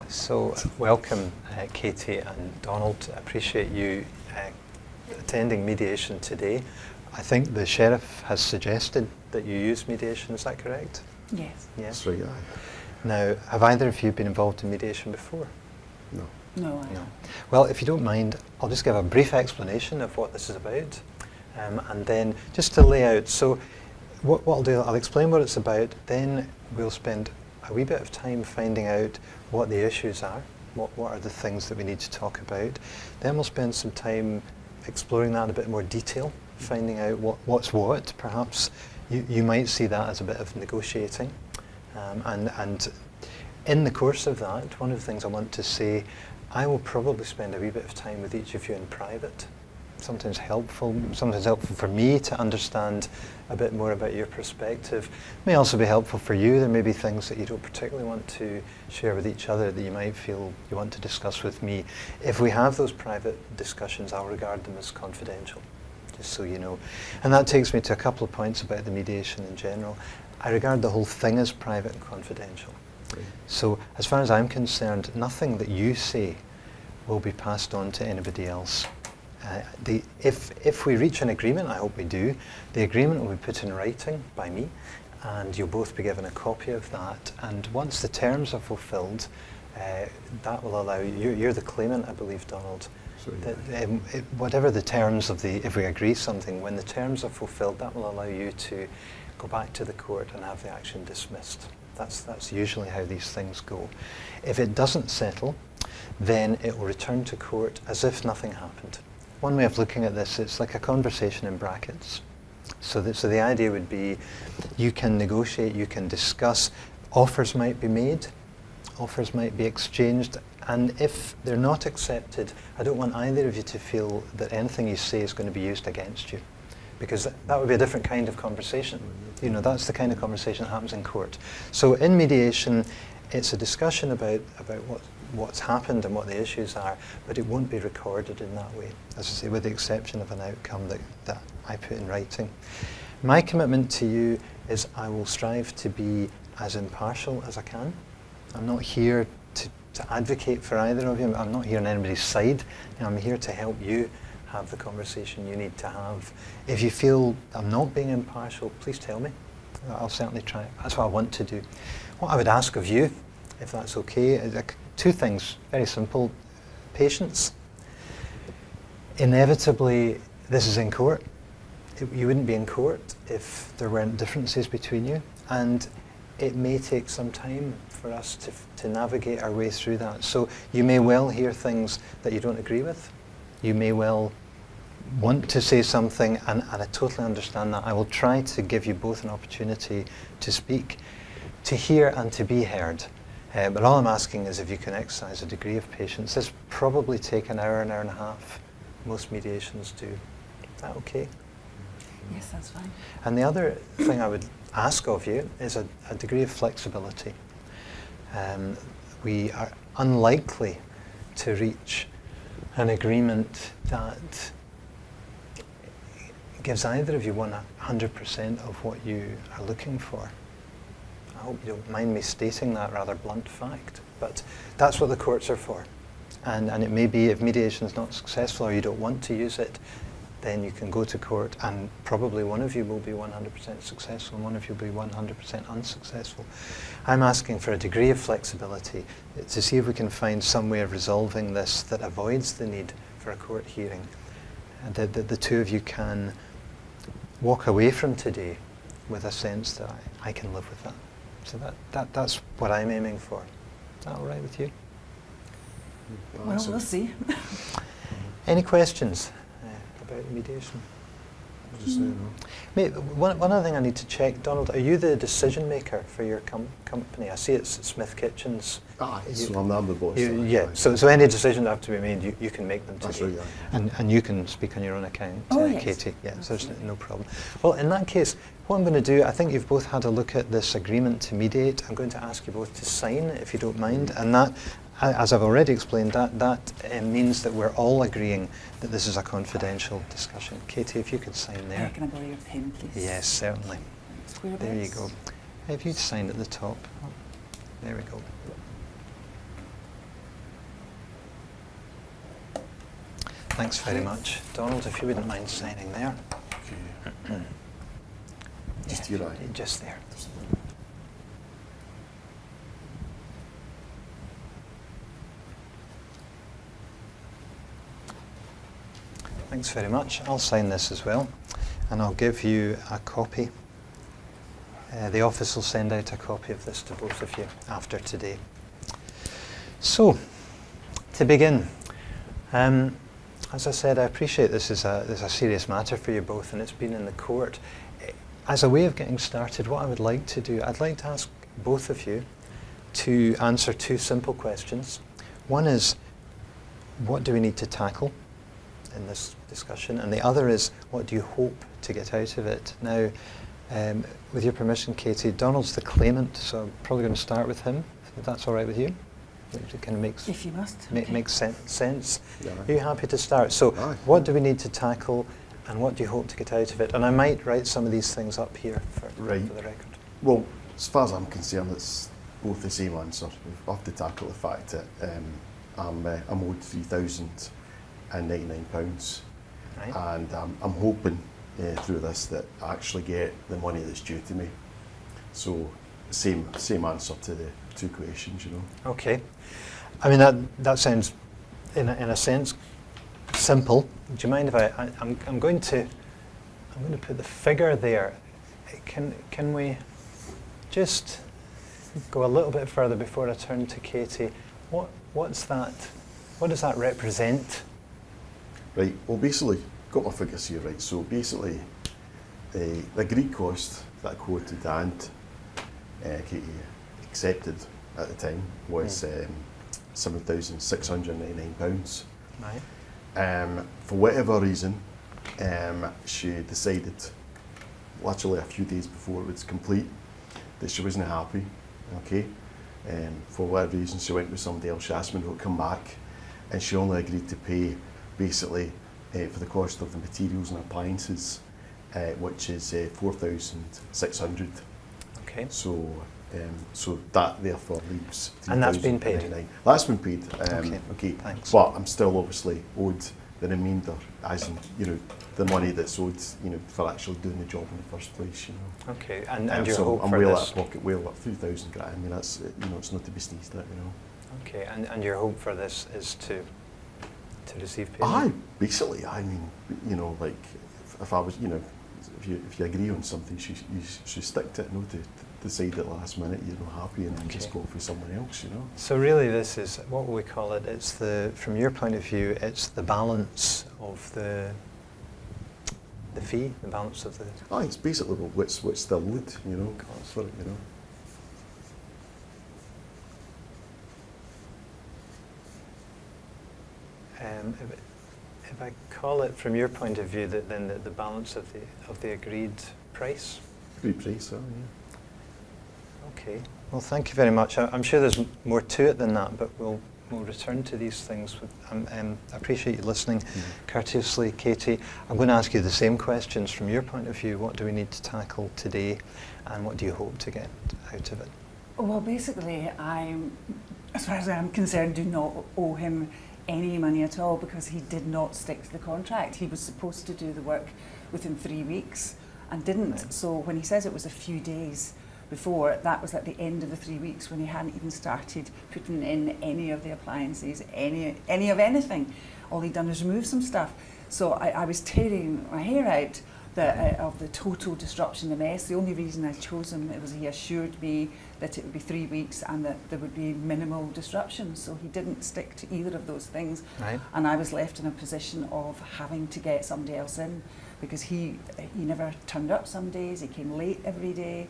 So, welcome Katie and Donald. I appreciate you attending mediation today. I think the Sheriff has suggested that you use mediation, is that correct? Yes. Yes. That's right, aye. Now, have either of you been involved in mediation before? No. No, I No. don't. Well, if you don't mind, I'll just give a brief explanation of what this is about, and then just to lay out. So, what I'll do, I'll explain what it's about, then we'll spend a wee bit of time finding out what the issues are, what are the things that we need to talk about. Then we'll spend some time exploring that in a bit more detail, finding out what's what. Perhaps you might see that as a bit of negotiating. And in the course of that, one of the things I want to say, I will probably spend a wee bit of time with each of you in private. Sometimes helpful for me to understand a bit more about your perspective. May also be helpful for you. There may be things that you don't particularly want to share with each other that you might feel you want to discuss with me. If we have those private discussions, I'll regard them as confidential, just so you know. And that takes me to a couple of points about the mediation in general. I regard the whole thing as private and confidential. Right. So as far as I'm concerned, nothing that you say will be passed on to anybody else. If we reach an agreement, I hope we do, the agreement will be put in writing by me, and you'll both be given a copy of that. And once the terms are fulfilled, that will allow you, you're the claimant, I believe, Donald, Sorry. that, whatever the terms of if we agree something, when the terms are fulfilled, that will allow you to go back to the court and have the action dismissed. That's usually how these things go. If it doesn't settle, then it will return to court as if nothing happened. One way of looking at this, it's like a conversation in brackets. So the idea would be, you can negotiate, you can discuss, offers might be made, offers might be exchanged, and if they're not accepted, I don't want either of you to feel that anything you say is going to be used against you, because that would be a different kind of conversation. You know, that's the kind of conversation that happens in court. So in mediation, it's a discussion about what's happened and what the issues are, but it won't be recorded in that way, as I say, with the exception of an outcome that I put in writing. My commitment to you is I will strive to be as impartial as I can. I'm not here to advocate for either of you. I'm not here on anybody's side. I'm here to help you have the conversation you need to have. If you feel I'm not being impartial, please tell me. I'll certainly try. That's what I want to do. What I would ask of you, if that's okay, is two things, very simple. Patience. Inevitably, this is in court. You wouldn't be in court if there weren't differences between you, and it may take some time for us to navigate our way through that. So you may well hear things that you don't agree with. You may well want to say something, and I totally understand that. I will try to give you both an opportunity to speak, to hear and to be heard. But all I'm asking is if you can exercise a degree of patience. This probably take an hour and a half. Most mediations do. Is that okay? Yes, that's fine. And the other thing I would ask of you is a degree of flexibility. We are unlikely to reach an agreement that gives either of you 100% of what you are looking for. I hope you don't mind me stating that rather blunt fact, but that's what the courts are for. And it may be if mediation is not successful or you don't want to use it, then you can go to court and probably one of you will be 100% successful and one of you will be 100% unsuccessful. I'm asking for a degree of flexibility to see if we can find some way of resolving this that avoids the need for a court hearing. And that the two of you can walk away from today with a sense that I can live with that. So that's what I'm aiming for. Is that all right with you? Well, we'll see. Any questions about mediation? One other thing I need to check, Donald, are you the decision maker for your company? I see it's Smith Kitchens. So I'm the boss. Yeah, so any decisions that have to be made, you can make them today. That's right, and you can speak on your own account, yes. Katie. Yeah, so there's no problem. Well, in that case, what I'm going to do, I think you've both had a look at this agreement to mediate. I'm going to ask you both to sign, if you don't mind, and that, as I've already explained, that means that we're all agreeing that this is a confidential discussion. Katie, if you could sign there. Can I borrow your pen, please? Yes, certainly. Square There you bits. go. If you'd sign at the top. There we go. Thanks very much. Donald, if you wouldn't mind signing there. Okay. Just here, aye. Just there. Thanks very much. I'll sign this as well, and I'll give you a copy. The office will send out a copy of this to both of you after today. So, to begin, as I said, I appreciate this is a serious matter for you both, and it's been in the court. As a way of getting started, what I would like to do, I'd like to ask both of you to answer two simple questions. One is, what do we need to tackle in this discussion? And the other is, what do you hope to get out of it? Now, with your permission, Katie, Donald's the claimant, so I'm probably going to start with him, if that's all right with you. It kind of makes, If you must. makes sense. Yeah. Are you happy to start? So, Aye. what do we need to tackle, and what do you hope to get out of it? And I might write some of these things up here for the record. Well, as far as I'm concerned, it's both the same answer. We have to tackle the fact that I'm owed £3,099, Right? and I'm hoping through this that I actually get the money that's due to me. So, same answer to the two questions, you know. Okay. I mean, that sounds, in a sense, simple. Do you mind if I'm going to put the figure there. Can we just go a little bit further before I turn to Katie? What's that? What does that represent? Right, well basically, got my figures here, right, so basically the agreed cost that I quoted and Katie accepted at the time was £7,699. Right. For whatever reason, she decided, literally a few days before it was complete, that she wasn't happy, okay? For whatever reason, she went with somebody else. She asked me to come back, and she only agreed to pay basically for the cost of the materials and appliances, which is £4,600. Okay. So that therefore leaves And that's been paid? £3,099. That's been paid. Okay, thanks. But I'm still obviously owed the remainder, as in, you know, the money that's owed, you know, for actually doing the job in the first place, you know. Okay, and your so hope I'm for well this? out of pocket, well up £3,000. I mean, that's, you know, it's not to be sneezed at, you know. Okay, and your hope for this is to receive payment? Aye, basically. I mean, you know, like if I was, you know, if you agree on something, you should stick to it, not to decide at last minute you're not happy and then just go for someone else, you know. So really, this is, what will we call it? It's from your point of view, it's the balance of the fee, the balance of the. Aye, it's basically what's still owed, you know, for it, you know. If I call it from your point of view, then the balance of the agreed price. Agreed price, yeah. Okay. Well, thank you very much. I'm sure there's more to it than that, but we'll return to these things. I appreciate you listening courteously, Katie. I'm going to ask you the same questions from your point of view. What do we need to tackle today, and what do you hope to get out of it? Well, basically, as far as I'm concerned, do not owe him any money at all because he did not stick to the contract. He was supposed to do the work within 3 weeks and didn't. Right. So when he says it was a few days before, that was at the end of the 3 weeks when he hadn't even started putting in any of the appliances, any of anything. All he'd done was remove some stuff. So I was tearing my hair out of the total disruption, the mess. The only reason I chose him was he assured me that it would be 3 weeks and that there would be minimal disruption. So he didn't stick to either of those things. Right. And I was left in a position of having to get somebody else in because he never turned up some days, he came late every day.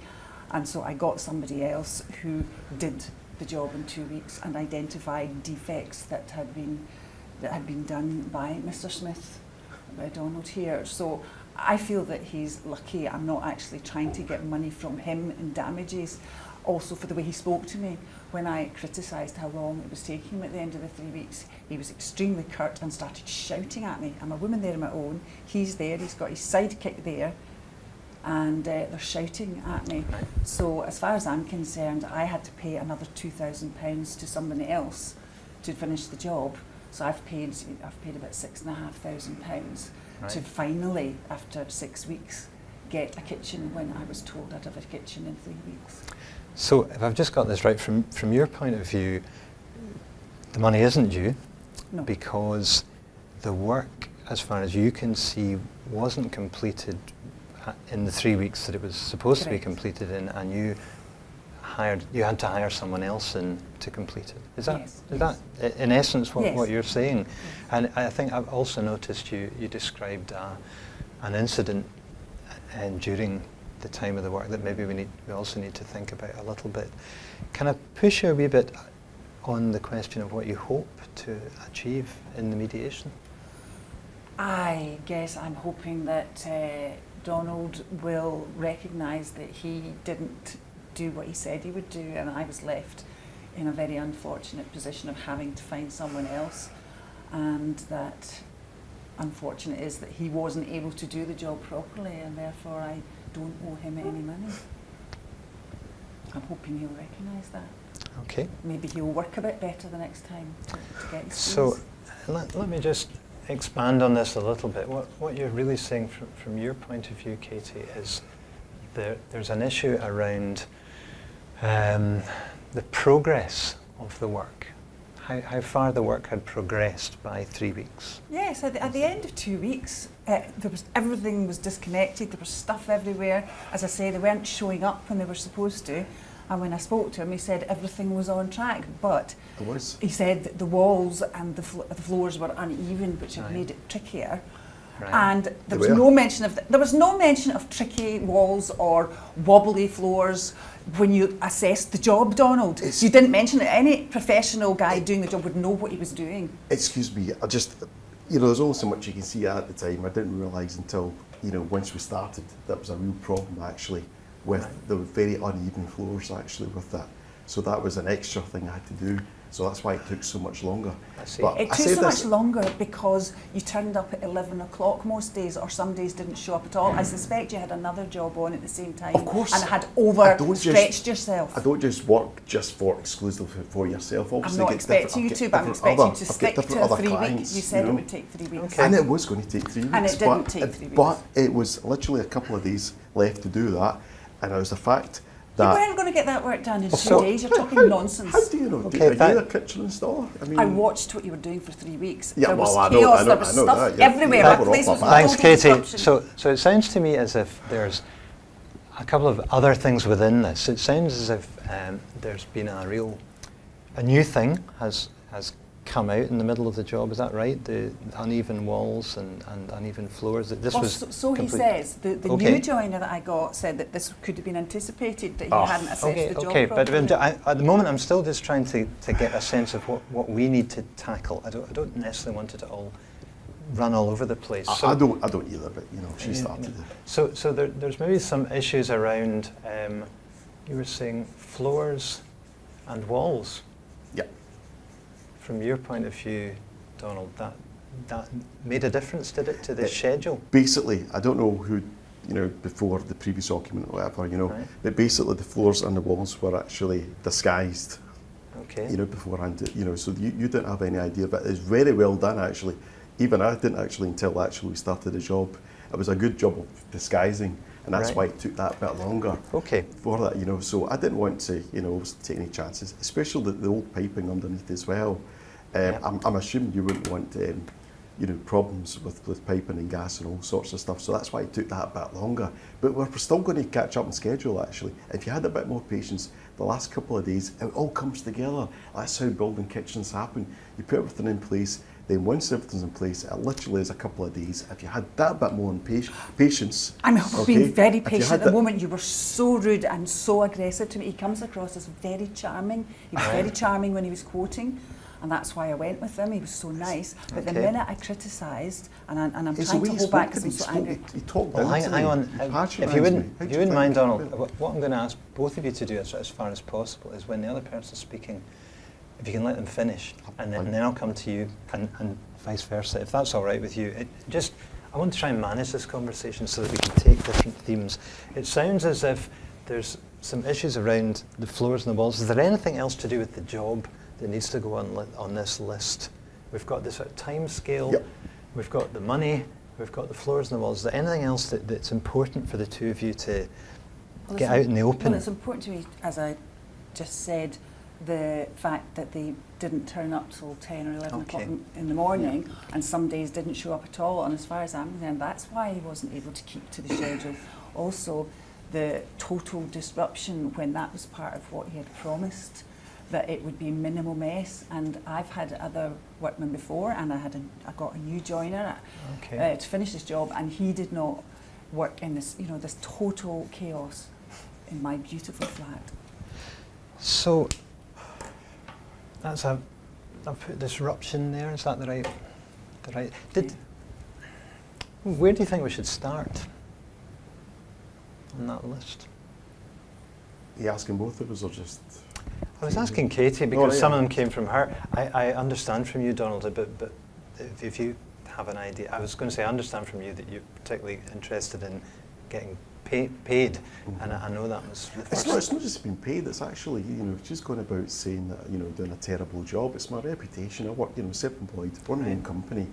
And so I got somebody else who did the job in 2 weeks and identified defects that had been done by Mr. Smith, by Donald here. So I feel that he's lucky. I'm not actually trying to get money from him in damages. Also for the way he spoke to me when I criticised how long it was taking him at the end of the 3 weeks. He was extremely curt and started shouting at me. I'm a woman there on my own. He's there. He's got his sidekick there. And they're shouting at me. Right. So as far as I'm concerned, I had to pay another £2,000 to someone else to finish the job. So I've paid about £6,500 Right. to finally, after 6 weeks, get a kitchen when I was told I'd have a kitchen in 3 weeks. So if I've just got this right, from your point of view, the money isn't due No. because the work, as far as you can see, wasn't completed in the 3 weeks that it was supposed to be Correct. completed in, and you had to hire someone else in to complete it. Is that Yes, is yes. that in essence what, Yes. what you're saying? Yes. And I think I've also noticed you described an incident during the time of the work that maybe we also need to think about a little bit. Can I push you a wee bit on the question of what you hope to achieve in the mediation? I guess I'm hoping that Donald will recognise that he didn't do what he said he would do, and I was left in a very unfortunate position of having to find someone else, and that unfortunate is that he wasn't able to do the job properly, and therefore I don't owe him any money. I'm hoping he'll recognise that. Okay. Maybe he'll work a bit better the next time to get his So fees. let me just expand on this a little bit. What you're really saying from your point of view, Katie, is there's an issue around the progress of the work, how far the work had progressed by 3 weeks. Yes, at the end of 2 weeks, everything was disconnected. There was stuff everywhere. As I say, they weren't showing up when they were supposed to. And when I spoke to him, he said everything was on track. But It was. he said that the walls and the floors were uneven, which had Right. made it trickier. Right. And They there was were. no mention of there was no mention of tricky walls or wobbly floors when you assessed the job, Donald. It's- You didn't mention it. Any professional guy doing the job would know what he was doing. Excuse me, there's only so much you can see at the time. I didn't realise until, once we started, that was a real problem actually with Right. the very uneven floors actually with that. So that was an extra thing I had to do. So that's why it took so much longer. I see. But It I took said so this- much longer because you turned up at 11 o'clock most days, or some days didn't show up at all. I suspect you had another job on at the same time. Of course. And had I don't overstretched yourself. I don't just work just for exclusively for yourself. I'm Obviously, not get different- expecting you I've to, got but I'm different expecting you other- to I've got stick different to other 3 weeks. clients, You said know. it would take 3 weeks. Okay. And it was going to take 3 weeks. And it didn't take 3 weeks. But it was literally a couple of days left to do that. And it was the fact You that... weren't going to get that work done in 2 So- days. You're talking nonsense. How do you know? Okay, Are that- you a kitchen installer? I watched what you were doing for 3 weeks. Yeah, there was well, I know- chaos, I know- there was I know stuff that, yeah. everywhere. Yeah, My we're place off was on in that. Thanks, total Katie. disruption. So it sounds to me as if there's a couple of other things within this. It sounds as if there's been a new thing has come out in the middle of the job. Is that right? The uneven walls and uneven floors. That this Well, was so he complete- says. The Okay. new joiner that I got said that this could have been anticipated, that he hadn't assessed Okay, the job okay, but properly. at the moment I'm still just trying to get a sense of what we need to tackle. I don't necessarily want it to all run all over the place. I don't either, but she started it. So there's maybe some issues around, you were saying floors and walls. Yeah. From your point of view, Donald, that made a difference, did it, to the schedule? Basically, I don't know who, before the previous document or whatever, Right. but basically the floors and the walls were actually disguised, Okay. beforehand, so you didn't have any idea, but it's very well done actually. Even I didn't actually until we started the job. It was a good job of disguising, and that's Right. why it took that bit longer. Okay. For that, so I didn't want to, take any chances, especially the old piping underneath as well. Yeah. I'm assuming you wouldn't want, problems with piping and gas and all sorts of stuff, so that's why it took that bit longer. But we're still going to catch up on schedule, actually. If you had a bit more patience, the last couple of days, it all comes together. That's how building kitchens happen. You put everything in place, then once everything's in place, it literally is a couple of days. If you had that bit more patience... I'm being very if you patient had at the moment. You were so rude and so aggressive to me. He comes across as very charming. He was very charming when he was quoting, and that's why I went with him. He was so nice. But the Okay. minute I criticised, and I'm It's trying the to way hold back because I'm so angry. He talked Well, down to hang me. on. He If patronised you me. wouldn't, How if do you wouldn't mind, think Donald, about it? what I'm going to ask both of you to do as far as possible is when the other person's speaking, if you can let them finish, and then I'll come to you, and vice versa, if that's all right with you. I want to try and manage this conversation so that we can take different themes. It sounds as if there's some issues around the floors and the walls. Is there anything else to do with the job that needs to go on this list we've got this time scale, Yep. we've got the money, we've got the floors and the walls. Is there anything else that's important for the two of you to get out in the open? Well, it's important to me, as I just said, the fact that they didn't turn up till 10 or 11 o'clock in the morning, and some days didn't show up at all. And as far as I'm concerned, that's why he wasn't able to keep to the schedule. Also, the total disruption when that was part of what he had promised, that it would be minimal mess. And I've had other workmen before, and I got a new joiner to finish this job, and he did not work in this, this total chaos in my beautiful flat. So that's I've put disruption there. Is that the right? Where do you think we should start on that list? Are you asking both of us or just? I was asking Katie because some of them came from her. I understand from you, Donald, but if you have an idea, I was going to say I understand from you that you're particularly interested in getting paid, and I know that was the first. It's not just being paid. It's actually, she's going about saying that, doing a terrible job. It's my reputation. I work, self-employed, run my own company.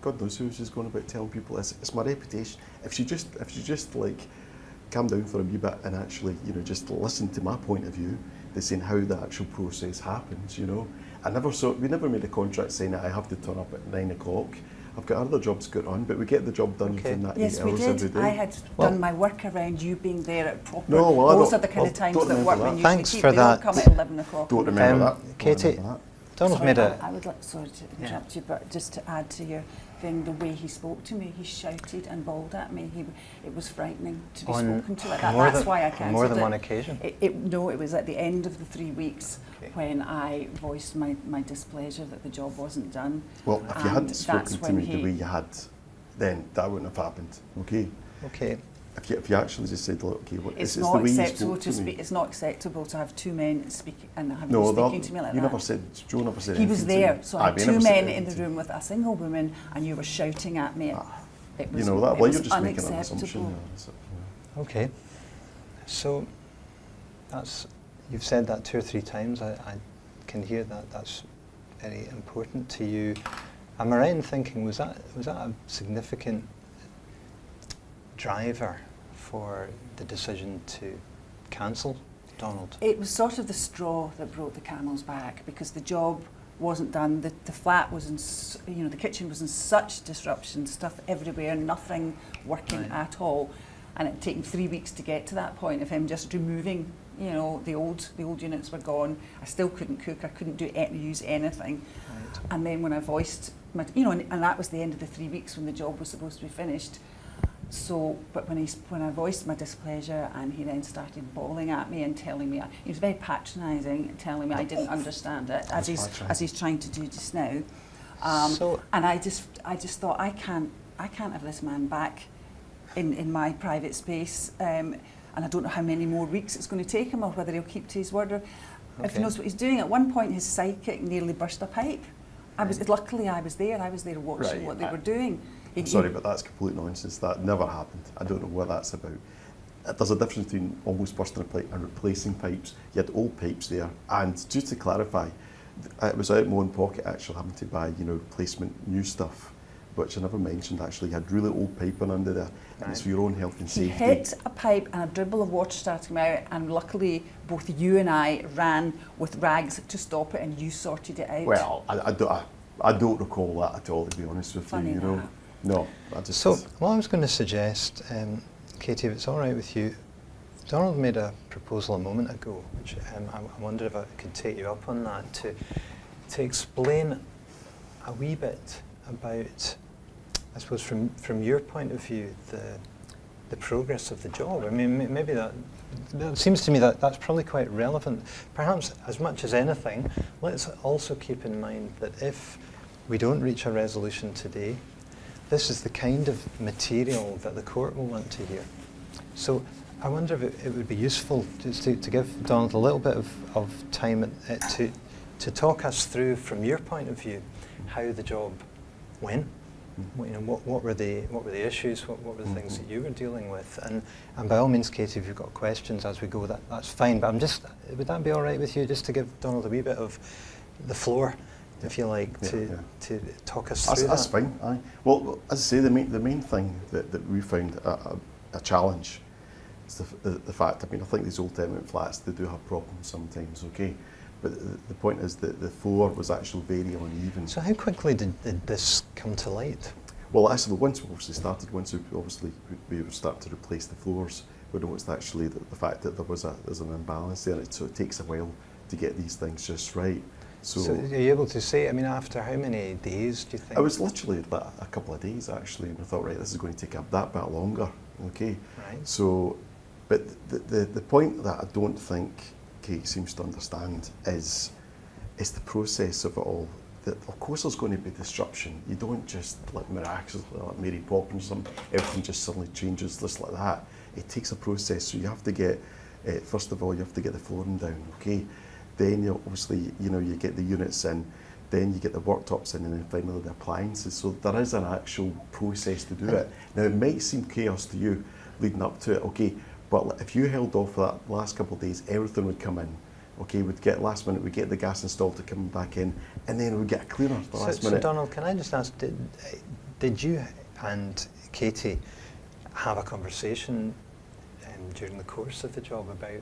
God knows who she's going about telling people. It's my reputation. If she just like calm down for a wee bit and actually, just listen to my point of view, they're saying how the actual process happens. We never made a contract saying that I have to turn up at 9 o'clock. I've got other jobs to get on, but we get the job done within that 8 hours every day. Yes, we did. I had done my work around you being there at proper. Those are the kind of times that workmen usually Thanks keep. for They that. don't come at 11 o'clock. Don't remember that. Katie, Donald's made a... I would like, sorry to interrupt you, but just to add to your thing, the way he spoke to me, he shouted and bawled at me. It was frightening to be spoken to like that. That's why I cancelled it. More than one occasion? No, it was at the end of the 3 weeks when I voiced my displeasure that the job wasn't done. Well, if you had spoken to me the way you had, then that wouldn't have happened. Okay. Okay. If you actually just said, look, okay, it's the not way acceptable you spoke to me. It's not acceptable to have two men speaking speaking to me like that. Never said. Joe never said. He was there, so I had two men in the room with a single woman, and you were shouting at me. It was, you're just making an assumption. Okay. So you've said that 2 or 3 times. I can hear that. That's very important to you. Am I right in thinking was that a significant driver for the decision to cancel, Donald? It was sort of the straw that broke the camel's back, because the job wasn't done. The flat was in, the kitchen was in such disruption, stuff everywhere, nothing working at all, and it had taken 3 weeks to get to that point of him just removing. The old units were gone. I still couldn't cook. I couldn't use anything. Right. And then when I voiced my, and that was the end of the 3 weeks when the job was supposed to be finished. So, but when I voiced my displeasure, and he then started bawling at me and telling me, he was very patronising, and telling me I didn't understand it, as he's trying to do just now. And I just thought, I can't have this man back in my private space. And I don't know how many more weeks it's going to take him, or whether he'll keep to his word, or if he knows what he's doing. At one point, his sidekick nearly burst a pipe. Luckily I was there watching what they were doing. I'm sorry, but that's complete nonsense. That never happened. I don't know what that's about. There's a difference between almost bursting a pipe and replacing pipes. You had old pipes there, and just to clarify, it was out of my own pocket actually having to buy, replacement new stuff, which I never mentioned. Actually, you had really old piping under there, and it's for your own health and safety. He hit a pipe and a dribble of water started coming out, and luckily both you and I ran with rags to stop it, and you sorted it out. Well, I don't recall that at all, to be honest with you. No, I just. So what I was going to suggest, Katie, if it's all right with you, Donald made a proposal a moment ago, which I wondered if I could take you up on that to explain a wee bit about, I suppose, from your point of view, the progress of the job. I mean, maybe that seems to me that's probably quite relevant. Perhaps as much as anything, let's also keep in mind that if we don't reach a resolution today, this is the kind of material that the court will want to hear. So I wonder if it would be useful just to give Donald a little bit of time to talk us through, from your point of view, how the job went. What were the issues? What were the things that you were dealing with? And by all means, Katie, if you've got questions as we go, that's fine. But would that be all right with you, just to give Donald a wee bit of the floor if you like, to talk us through That's that. fine. Aye. Well, as I say, the main thing that we found a challenge is the fact. I mean, I think these old tenement flats, they do have problems sometimes. Okay, but the point is that the floor was actually very uneven. So how quickly did this come to light? Well, actually, once we were starting to replace the floors, we noticed actually the fact that there's an imbalance there. So it takes a while to get these things just right. So are you able to say, I mean, after how many days do you think? It was literally like a couple of days actually, and I thought, right, this is going to take that bit longer. Okay. Right. So, but the point that I don't think Kate seems to understand is the process of it all. That of course there's going to be disruption. You don't just like miraculously, like Mary Poppins or something, everything just suddenly changes just like that. It takes a process. So you have to get, first of all, you have to get the flooring down. Okay. Then you obviously, you get the units in, then you get the worktops in, and then finally the appliances. So there is an actual process to do it. Now it might seem chaos to you leading up to it, okay, but if you held off for that last couple of days, everything would come in. Okay, we'd get last minute, we'd get the gas installed to come back in, and then we'd get a cleaner the last minute. So Donald, can I just ask, did you and Katie have a conversation during the course of the job about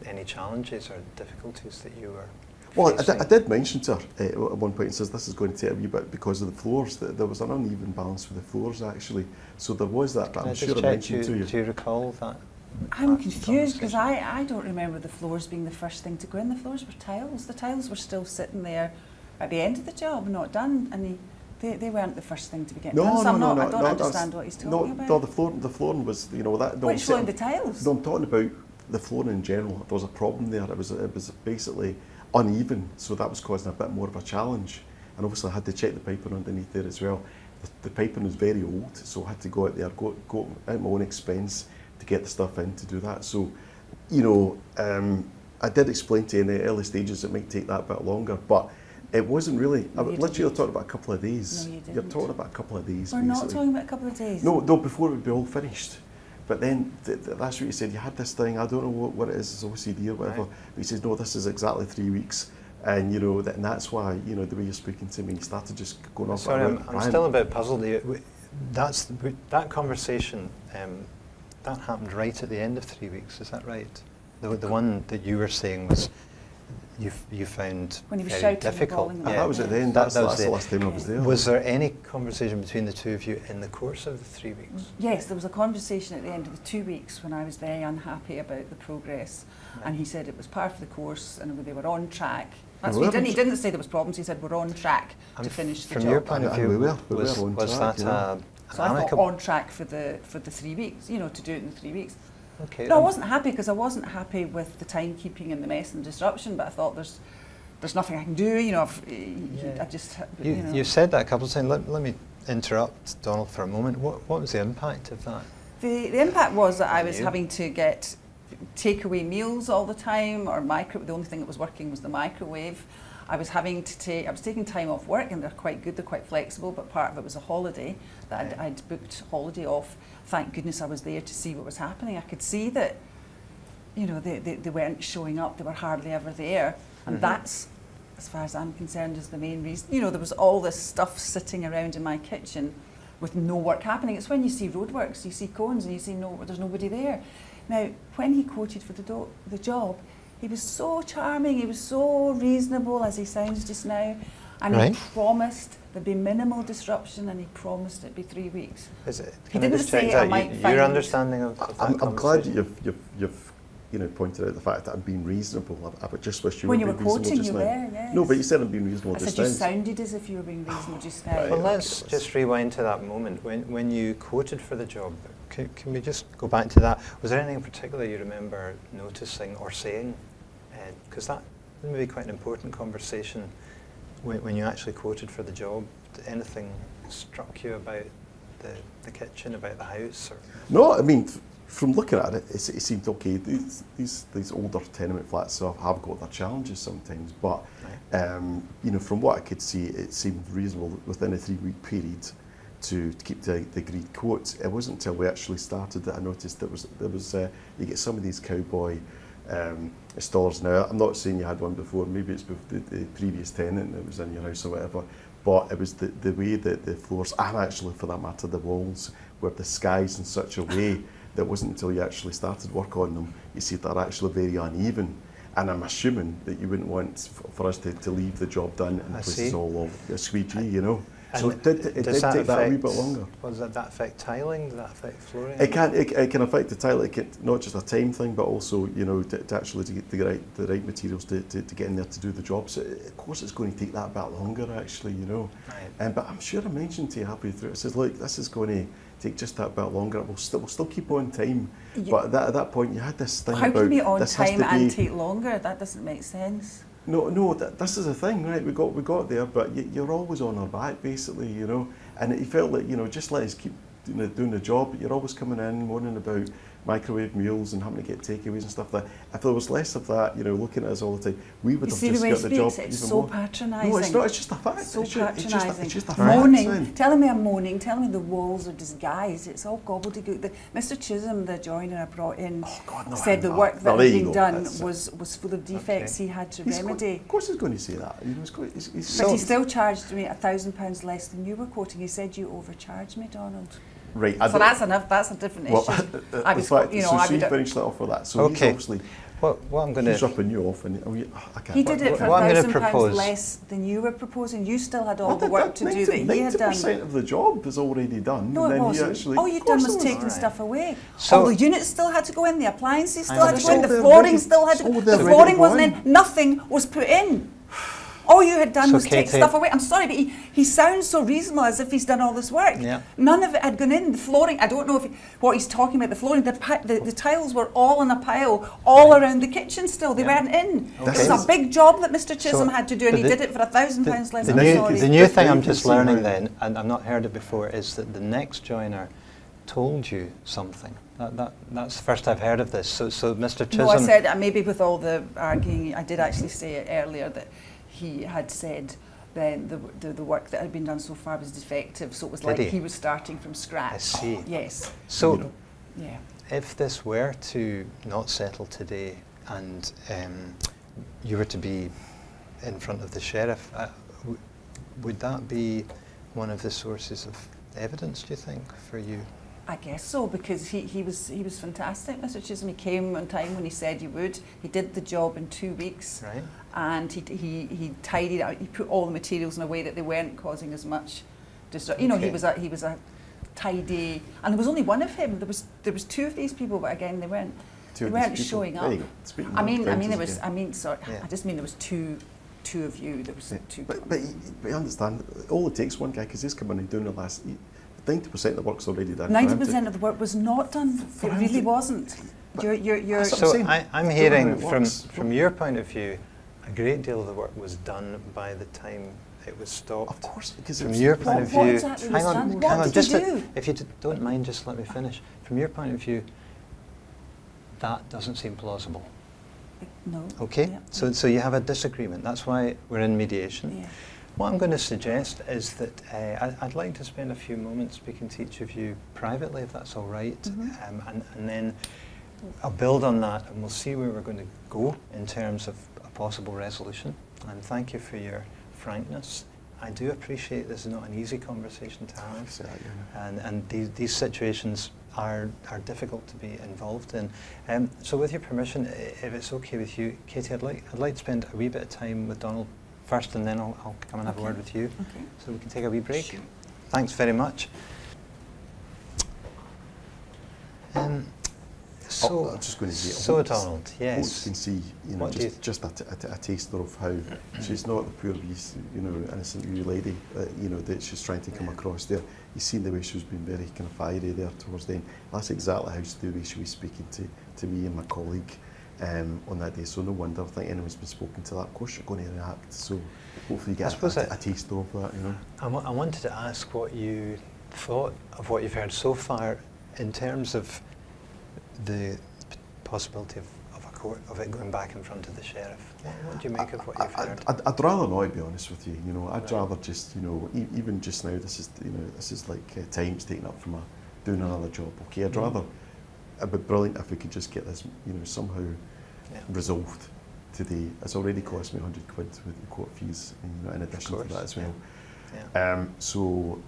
any challenges or difficulties that you were facing? Well, I did mention to her at one point, and says this is going to take a wee bit because of the floors. That there was an uneven balance with the floors actually. So there was that. I'm sure I mentioned to you. Do you recall that? I'm confused because I don't remember the floors being the first thing to go in. The floors were tiles. The tiles were still sitting there at the end of the job, not done, and they weren't the first thing to be getting done. So I don't understand what he's talking about. No, the flooring was, that. No, which flooring? The tiles? No, I'm talking about the flooring in general. There was a problem there. It was basically uneven, so that was causing a bit more of a challenge. And obviously I had to check the piping underneath there as well. The piping was very old, so I had to go out there, go at my own expense to get the stuff in to do that. So, I did explain to you in the early stages it might take that bit longer, but it wasn't really. I literally talked about a couple of days. No, you didn't. You're talking about a couple of days. We're basically. not talking about a couple of days. No, before it would be all finished. But then that's what you said. You had this thing. I don't know what it is. It's OCD or whatever. Right. But he says no. This is exactly 3 weeks, and and that's why the way you're speaking to me, you started just going off. Sorry, I'm still a bit puzzled. That conversation. That happened right at the end of 3 weeks. Is that right? The one that you were saying was you found when he was very shouting difficult. And that was at the end. That's the last time I was there. Was there any conversation between the two of you in the course of the 3 weeks? Yes, there was a conversation at the end of the 2 weeks when I was very unhappy about the progress, and he said it was part of the course and they were on track. That's what he didn't say there was problems. He said we're on track to finish the job. From your point of view, we were was on that track, So I thought on track for the 3 weeks, to do it in the 3 weeks. Okay. No, I wasn't happy because I wasn't happy with the timekeeping and the mess and disruption, but I thought there's nothing I can do, I just... You said that a couple of times. Let me interrupt, Donald, for a moment. What was the impact of that? The impact was that I was having to get takeaway meals all the time, or the only thing that was working was the microwave. I was taking time off work, and they're quite good, they're quite flexible, but part of it was a holiday that I'd booked holiday off. Thank goodness I was there to see what was happening. I could see that, they weren't showing up, they were hardly ever there. And that's, as far as I'm concerned, is the main reason. There was all this stuff sitting around in my kitchen with no work happening. It's when you see roadworks, you see cones, and you see there's nobody there. Now, when he quoted for the job, he was so charming, he was so reasonable as he sounds just now, and he promised there'd be minimal disruption, and he promised it'd be 3 weeks. He didn't say I might find... Your understanding of that I'm glad you've pointed out the fact that I'm being reasonable. I just wish you were being reasonable just now. When you were quoting, you were, yes. No, but you said I'm being reasonable just now. I said you sounded as if you were being reasonable just now. Well, let's just rewind to that moment when you quoted for the job. Can we just go back to that? Was there anything in particular you remember noticing or saying? Because that may be quite an important conversation when you actually quoted for the job. Did anything struck you about the kitchen, about the house? Or? No, I mean, from looking at it, it seemed okay. These older tenement flats have got their challenges sometimes, but from what I could see, it seemed reasonable within a 3 week period to keep the agreed quotes. It wasn't until we actually started that I noticed there was you get some of these cowboy stores now. I'm not saying you had one before, maybe it's with the previous tenant that was in your house or whatever, but it was the way that the floors, and actually for that matter the walls, were disguised in such a way that it wasn't until you actually started work on them, you see they're actually very uneven. And I'm assuming that you wouldn't want for us to leave the job done and the place is all squeegee, you know. So it did take that a wee bit longer. Does that affect tiling? Does that affect flooring? It can affect the tile. It can, not just a time thing, but also, you know, to actually get the right materials to get in there to do the job. So of course it's going to take that bit longer, actually, you know. Right. But I'm sure I mentioned to you halfway through, I said, look, this is going to take just that bit longer. We'll still keep on time. But at that point, you had this thing How about can be on this has time to and be, take longer? That doesn't make sense. No, this is the thing, right? We got there, but you're always on our back, basically, you know. And it felt like, you know, just let us keep doing the job. But you're always coming in, moaning about microwave meals and having to get takeaways and stuff like that. If there was less of that, you know, looking at us all the time, we would have just got the job even it's so more. patronising. No, it's not. It's just a fact. So it's patronising. just a fact. Moaning, telling me I'm moaning, telling me the walls are disguised. It's all gobbledygook. Mr. Chisholm, the joiner I brought in, said the work that had been done was full of defects he had to remedy. Of course he's going to say that. You know, but he still charged me £1,000 less than you were quoting. He said you overcharged me, Donald. Right. So that's enough. That's a different issue. I was, fact, you know, so I she would. finished that off with that. So Okay. he's obviously What I'm going he's to ripping you off, and I can't. He did it for what I'm gonna £1,000 propose- less than you were proposing. You still had all the work to do that he had done. 90% of the job is already done. No, and it then wasn't. He actually, All you'd of course done was it was. taken Alright. stuff away. So- all the units still had to go in, the appliances still I had to go in, know. the So flooring they're still had to ready- go so in. they're The ready flooring to wasn't go in. Nothing was put in. All you had done So was take Katie- stuff away. I'm sorry, but he sounds so reasonable as if he's done all this work. Yeah. None of it had gone in. The flooring, I don't know what he's talking about, the flooring, the tiles were all in a pile, all around the kitchen still. They weren't in. Okay. It was a big job that Mr. Chisholm had to do, and but he the- did it for £1,000 less. The I'm new, sorry. the new But thing you I'm can just see learning how- then, and I've not heard it before, is that the next joiner told you something. That's the first I've heard of this. So Mr. Chisholm... No, I said, maybe with all the arguing, I did actually say it earlier that he had said then the work that had been done so far was defective, so it was Did like he? he was starting from scratch. I see. Yes. So Yeah. if this were to not settle today and you were to be in front of the sheriff, would that be one of the sources of evidence, do you think, for you? I guess so, because he was fantastic, Mr. Chisholm. He came on time when he said he would. He did the job in 2 weeks, Right. and he tidied out. He put all the materials in a way that they weren't causing as much disruption. You know, Okay. he was a tidy, and there was only one of him. There was two of these people, but again they weren't showing up. Speaking I of mean offences there was. again. I mean, sorry, Yeah. I just mean there was two of you. There was two. But you understand, all it takes one guy, because he's come in and doing the last 90% of the work's already done. 90% of the work was not done. It him really to- wasn't. You're That's what So saying. I'm Don't know hearing how it works. from your point of view, a great deal of the work was done by the time it was stopped. Of course, because From it's your point of What view, exactly hang was on, done? hang What on, did just you to- do? if you don't mind, just let me finish. From your point of view, that doesn't seem plausible. No. Okay, Yeah. so you have a disagreement. That's why we're in mediation. Yeah. What I'm going to suggest is that I'd like to spend a few moments speaking to each of you privately, if that's all right, Mhm. and then I'll build on that, and we'll see where we're going to go in terms of a possible resolution. And thank you for your frankness. I do appreciate this is not an easy conversation to have, and these situations are difficult to be involved in. So with your permission, if it's okay with you, Katie, I'd like to spend a wee bit of time with Donald first, and then I'll come and have a word with you. Okay. So we can take a wee break. Sure. Thanks very much. I'm just going to say, so Donald, hope yes. you can see, you know, What do you just a taster of how she's not the poor wee, you know, innocent wee lady, you know, that she's trying to come across there. You've seen the way she was being very kind of fiery there towards the end. That's exactly how the way she was speaking to me and my colleague on that day. So no wonder I think anyone's been spoken to that. Of course you're going to react. So hopefully you get a taster of that, you know. I wanted to ask what you thought of what you've heard so far in terms of the possibility of it going back in front of the sheriff. What do you make of what you've heard? I'd rather not, to be honest with you. You know, I'd rather just, you know, even just now, this is like time's taken up from doing another job. Okay, I'd rather. It'd be brilliant if we could just get this, you know, somehow resolved today. It's already cost me £100 with the court fees, in addition to that as well. Yeah. So,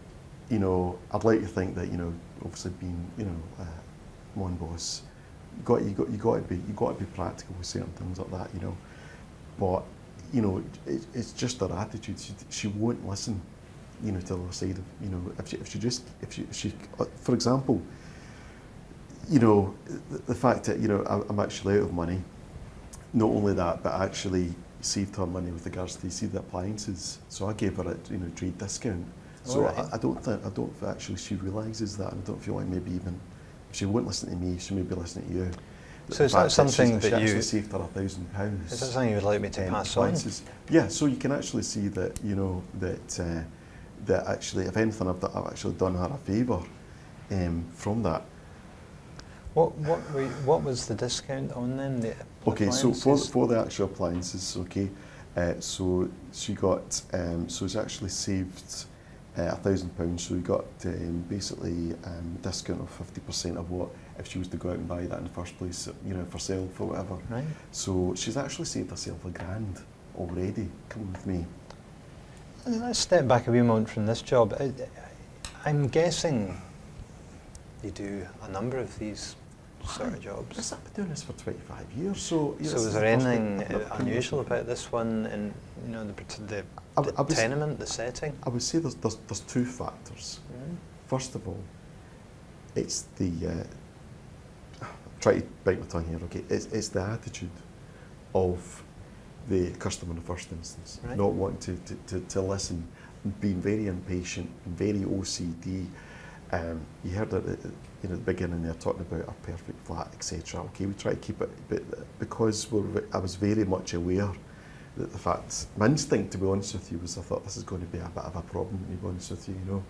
I'd like to think that, obviously being, one boss, you got to be practical with certain things like that, But, it's just her attitude. She won't listen, to the other side of, if she, for example, the fact that, I'm actually out of money. Not only that, but I actually saved her money with regards to the appliances. So I gave her a trade discount. So right. I don't think actually she realises that, and I don't feel like maybe even if she won't listen to me, she may be listening to you. So is that something she that actually saved her £1,000? Is that something you would like me to pass on? Yeah. So you can actually see that that actually, if anything, I've actually done her a favour from that. What was the discount on then? The Okay, so appliances? for the actual appliances, okay, so she got, so she actually saved £1,000. So we got basically a discount of 50% of what if she was to go out and buy that in the first place, for sale for whatever. Right. So she's actually saved herself £1,000 already. Come with me. Let's step back a wee moment from this job. I'm guessing you do a number of these sort of jobs. I've been doing this for 25 years, so... So was there anything unusual about this one in, the tenement, the setting? I would say there's two factors. Mm. First of all, it's the... try to bite my tongue here, okay? It's the attitude of the customer in the first instance, right. Not wanting to listen, being very impatient, very OCD. You heard at the beginning there talking about a perfect flat, etc. Okay, we try to keep it, but because I was very much aware that the fact, my instinct, to be honest with you, was I thought this is going to be a bit of a problem, to be honest with you,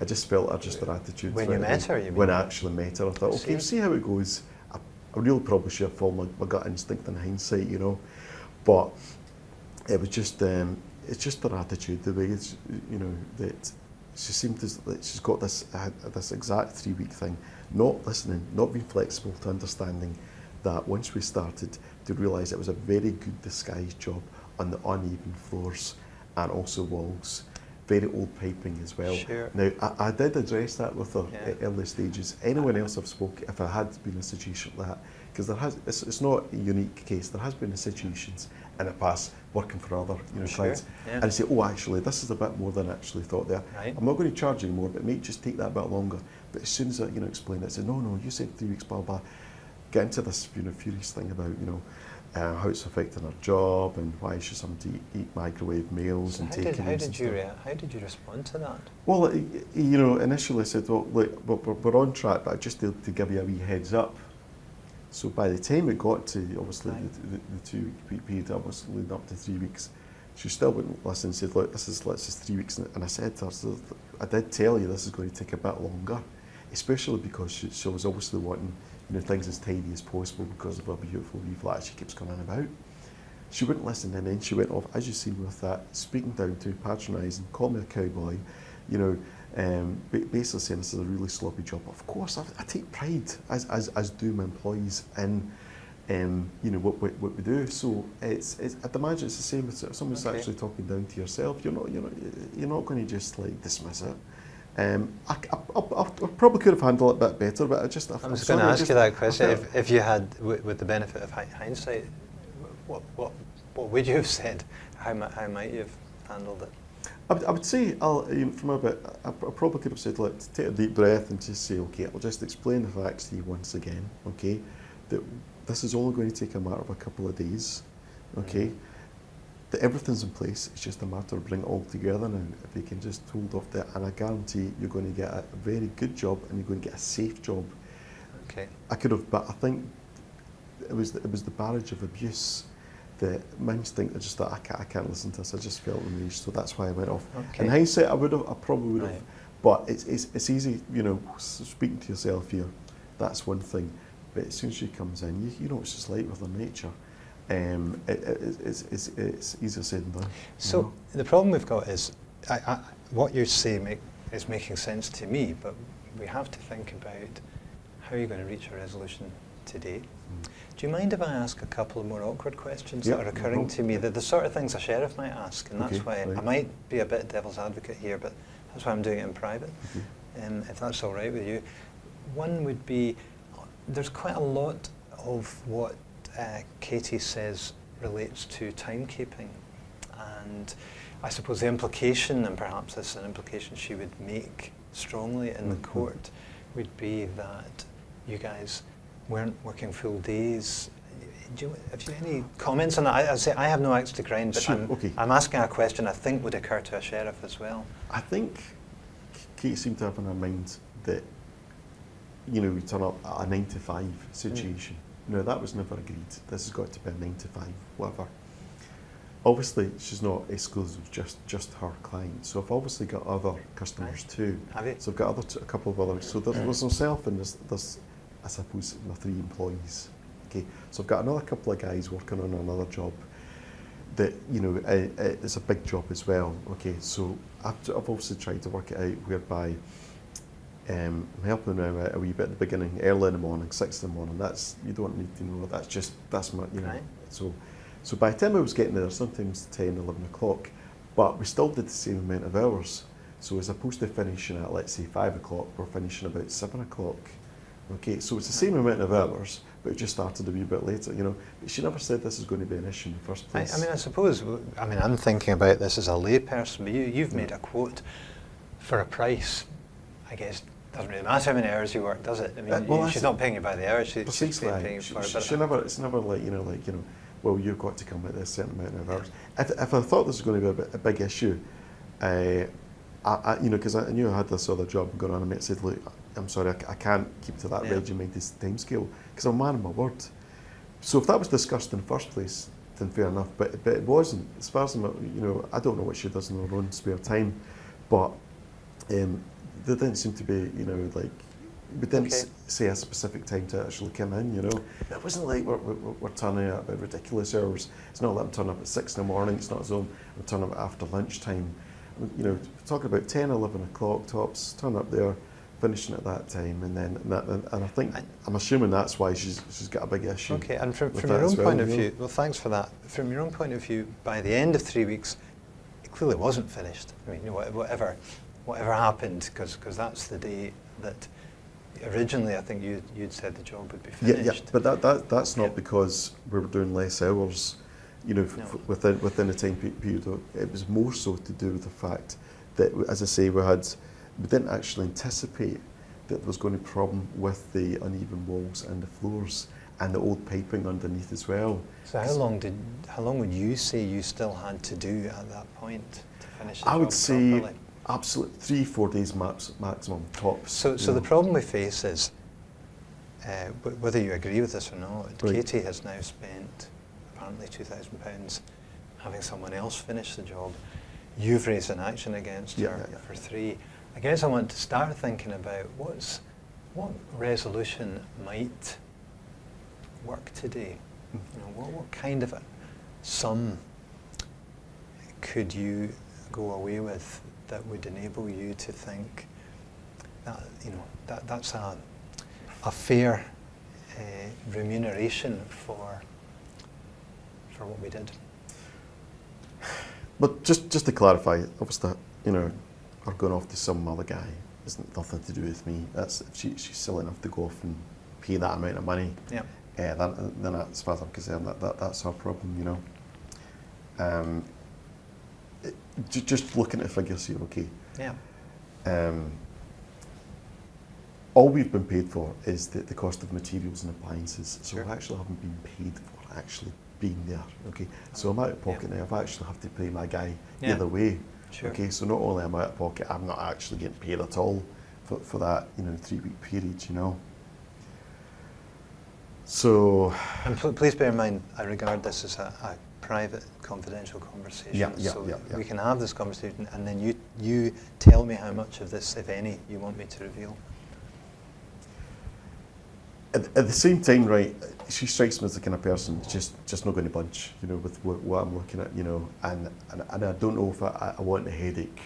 I just felt her attitude. When you met her, you mean? When I actually met her, I thought, okay, we'll see how it goes. I really probably should have followed my gut instinct in hindsight, but it was just, it's just her attitude, the way it's, that she seemed that she's got this exact 3-week thing, not listening, not being flexible to understanding that once we started to realise it was a very good disguised job on the uneven floors and also walls, very old piping as well. Sure. Now, I did address that with her Yeah. at early stages. Anyone else I've spoken, if I had been in a situation like that, because it's not a unique case, there has been situations in the past working for other clients, Yeah. and I say, oh, actually, this is a bit more than I actually thought there. Right. I'm not going to charge you more, but it may just take that bit longer. But as soon as I explain it, I say, no, you said 3 weeks, blah, blah. Get into this furious thing about how it's affecting our job and why should somebody eat microwave meals So and how take did you respond to that? Well, initially I said, well, look, we're on track, but just to give you a wee heads up. So by the time it got to, obviously, Right. the 2-week period, obviously leading up to 3 weeks, she still wouldn't listen and said, look, this is 3 weeks. And I said to her, so I did tell you this is going to take a bit longer, especially because she was obviously wanting things as tidy as possible because of her beautiful wee flat she keeps going on about. She wouldn't listen, and then she went off, as you see with that, speaking down to, patronising, call me a cowboy, basically saying this is a really sloppy job. Of course, I take pride, as do my employees, in what we do. So I'd imagine it's the same if someone's actually talking down to yourself. You're not going to just dismiss it. I probably could have handled it a bit better, but I was going to ask you that question. If you had, with the benefit of hindsight, what would you have said? How might you have handled it? I would say, from a bit, I probably could have said, take a deep breath and just say, okay, I'll just explain the facts to you once again, okay, that this is only going to take a matter of a couple of days, okay, that everything's in place, it's just a matter of bringing it all together now. If you can just hold off that, and I guarantee you're going to get a very good job and you're going to get a safe job. Okay. I could have, but I think it was the barrage of abuse. My instinct, I just thought, I can't listen to this. I just felt enraged, so that's why I went off. Okay. In hindsight, I probably would have, Right. but it's easy, speaking to yourself here. That's one thing, but as soon as she comes in, you know what she's like with her nature. It's easier said than done. So the problem we've got is, what you're saying is making sense to me, but we have to think about how you're going to reach a resolution today. Do you mind if I ask a couple of more awkward questions Yeah, that are no occurring problem. to me? They're the sort of things a sheriff might ask, and that's Okay, why right. I might be a bit devil's advocate here, but that's why I'm doing it in private, if that's all right with you. One would be, there's quite a lot of what Katie says relates to timekeeping, and I suppose the implication, and perhaps this is an implication she would make strongly in the court, would be that you guys weren't working full days. Have you any comments on that? I say I have no axe to grind, but Sure, I'm asking a question I think would occur to a sheriff as well. I think Kate seemed to have in her mind that, you know, we turn up at a 9 to 5 situation. No, that was never agreed. This has got to be a 9 to 5, whatever. Obviously, she's not exclusive, just her client. So I've obviously got other customers too. Have you? So I've got a couple of others. So there's myself and there's, I suppose, my 3 employees. Okay, so I've got another couple of guys working on another job that, you know, it's a big job as well. Okay, so I've obviously tried to work it out whereby I'm helping them out a wee bit at the beginning, early in the morning, 6 in the morning. That's, you don't need to know, that's my, you know. Right. So by the time I was getting there, sometimes 10, 11 o'clock, but we still did the same amount of hours. So as opposed to finishing at, let's say, 5 o'clock, we're finishing about 7 o'clock. Okay, so it's the same amount of hours, but it just started a wee bit later, you know. But she never said this is going to be an issue in the first place. I mean, I suppose, I'm thinking about this as a layperson, but you've made a quote for a price. I guess it doesn't really matter how many hours you work, does it? I mean, well, she's not paying you by the hour, she's paying you for it. It's never like, you know, well, you've got to come at this certain amount of hours. If I thought this was going to be a big issue, you know, because I knew I had this other job going on, and I said, look, I'm sorry, I can't keep to that regimented time scale, because I'm a man of my word. So if that was discussed in the first place, then fair enough, but it wasn't. As far as I'm, you know, I don't know what she does in her own spare time, but there didn't seem to be, you know, like, we didn't say a specific time to actually come in, you know. It wasn't like we're turning up at ridiculous hours. It's not like I'm turning up at 6 in the morning, it's not as though I'm turning up after lunchtime. You know, talking about 10, 11 o'clock tops, turn up there, finishing at that time, and then and I think, I'm assuming that's why she's got a big issue. Okay, and from your own point of view, well, thanks for that. From your own point of view, by the end of 3 weeks, it clearly wasn't finished. I mean, whatever happened, because that's the day that originally I think you'd said the job would be finished. Yeah, but that's not because we were doing less hours, you know, within the time period. It was more so to do with the fact that, as I say, we didn't actually anticipate that there was going to be a problem with the uneven walls and the floors and the old piping underneath as well. So how long would you say you still had to do at that point to finish the job I would say properly? absolutely 3-4 days maximum tops. So the problem we face is, whether you agree with this or not, Right. Katie has now spent apparently £2,000 having someone else finish the job. You've raised an action against her for 3. I guess I want to start thinking about what resolution might work today. You know, what kind of a sum could you go away with that would enable you to think that, you know, that's a fair remuneration for what we did? But just to clarify, obviously, you know, her going off to some other guy isn't nothing to do with me. That's if she's silly enough to go off and pay that amount of money. Yeah. Then as far as I'm concerned, that's her problem, you know. Just looking at the figures here, okay. Yeah. All we've been paid for is the cost of materials and appliances. So we actually haven't been paid for actually being there. Okay. So I'm out of pocket now. I've actually have to pay my guy the other way. Sure. Okay. So not only am I out of pocket, I'm not actually getting paid at all for that, you know, 3-week period, you know. So. And please bear in mind, I regard this as a private, confidential conversation. We can have this conversation, and then you tell me how much of this, if any, you want me to reveal. At the same time, right, she strikes me as the kind of person just not going to budge, you know, with what I'm looking at, you know, and I don't know if I want the headache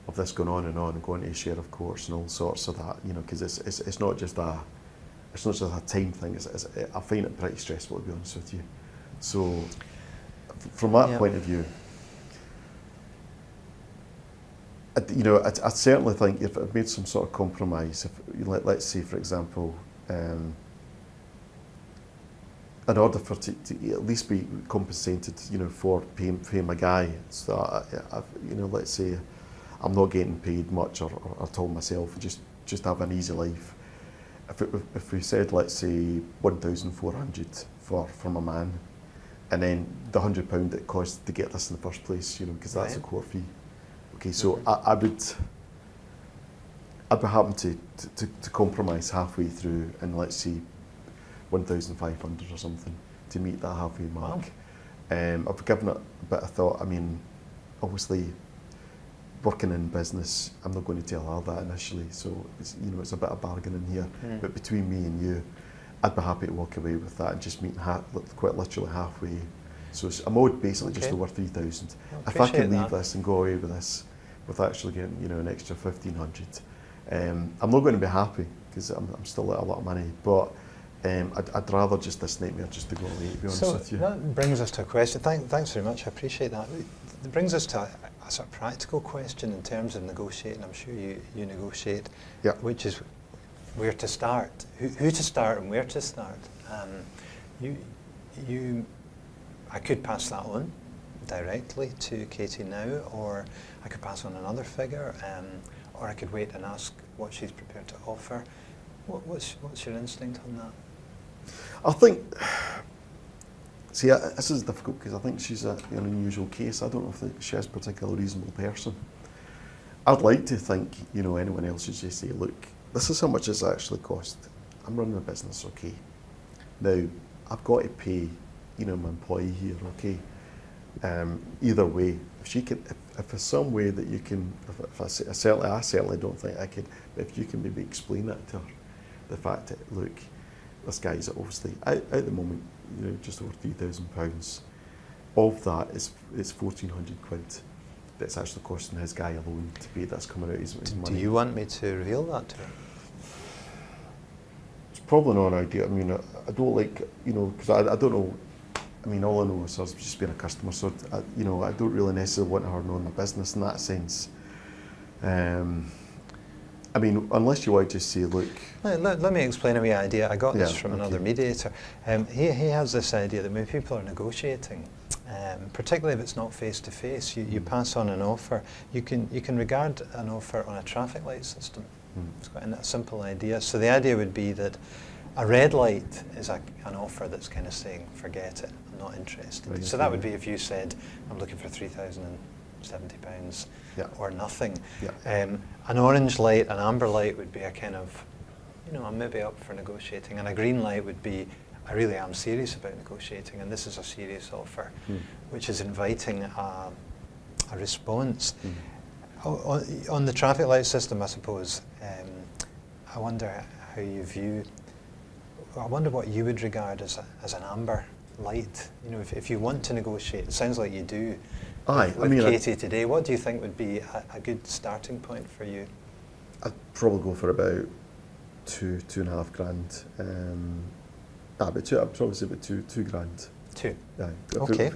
of this going on and going to sheriff courts and all sorts of that, you know, because it's not just a it's not just a time thing. I find it pretty stressful, to be honest with you. So, from that point of view, I certainly think if I've made some sort of compromise, let's say, for example, in order for to at least be compensated, for paying my guy, so let's say I'm not getting paid much or at all myself, just have an easy life. If we said, let's say, 1,400 for my man, and then the £100 it costs to get this in the first place, because that's a court fee. Okay, so I'd be happy to compromise halfway through, and let's see, 1,500 or something to meet that halfway mark. Wow. I've given it a bit of thought. I mean, obviously, working in business, I'm not going to tell her that initially, so it's a bit of bargaining here. But between me and you, I'd be happy to walk away with that and just meet quite literally halfway. So I'm owed basically just over 3,000. If I can leave this and go away with this, with actually getting an extra 1,500, I'm not going to be happy because I'm still at a lot of money. But I'd rather just this nightmare just to go away, to be honest with you. That brings us to a question. Thanks very much. I appreciate that. It brings us to a sort of practical question in terms of negotiating. I'm sure you negotiate, which is where to start, who to start and where to start. I could pass that on directly to Katie now, or I could pass on another figure, or I could wait and ask what she's prepared to offer. What's your instinct on that? I think, this is difficult because I think she's an unusual case. I don't know if she's a particularly reasonable person. I'd like to think, anyone else should just say, look, this is how much it's actually cost. I'm running a business, okay. Now, I've got to pay, my employee here, okay. Either way, if there's some way that you can, I certainly don't think I could, but if you can maybe explain that to her, the fact that, look, this guy's obviously, at the moment, just over £3,000. Of that, it's 1,400 quid that's actually costing his guy alone to pay. That's coming out his money. Do you want me to reveal that to her? It's probably not an idea. I mean, I don't like, because I don't know. I mean, all I know is I've just been a customer, so I don't really necessarily want her knowing my business in that sense. I mean, unless you want to just say, look... Let me explain a wee idea. I got this from another mediator. He has this idea that when people are negotiating, particularly if it's not face-to-face, you pass on an offer. You can regard an offer on a traffic light system. It's quite a simple idea. So the idea would be that a red light is an offer that's kind of saying, forget it, I'm not interested. Right, so that would be if you said, I'm looking for £3,070 or nothing. An orange light, an amber light would be a kind of, I'm maybe up for negotiating. And a green light would be, I really am serious about negotiating, and this is a serious offer, which is inviting a response. On the traffic light system, I suppose, I wonder how you view, I wonder what you would regard as an amber light. If you want to negotiate, it sounds like you do. With Katie today, what do you think would be a good starting point for you? I'd probably go for about £2.5 grand. I'd probably say about two grand. Two? Yeah. Okay.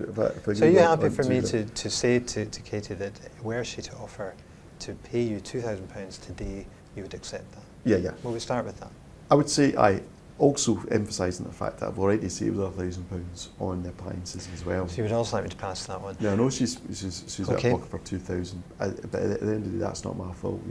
So are you happy for me to say to Katie that were she to offer to pay you £2,000 today, you would accept that? Yeah. Will we start with that? I would say also emphasising the fact that I've already saved her £1,000 on the appliances as well. So you would also like me to pass that one? Yeah, I know she's out of pocket for 2,000, but at the end of the day, that's not my fault,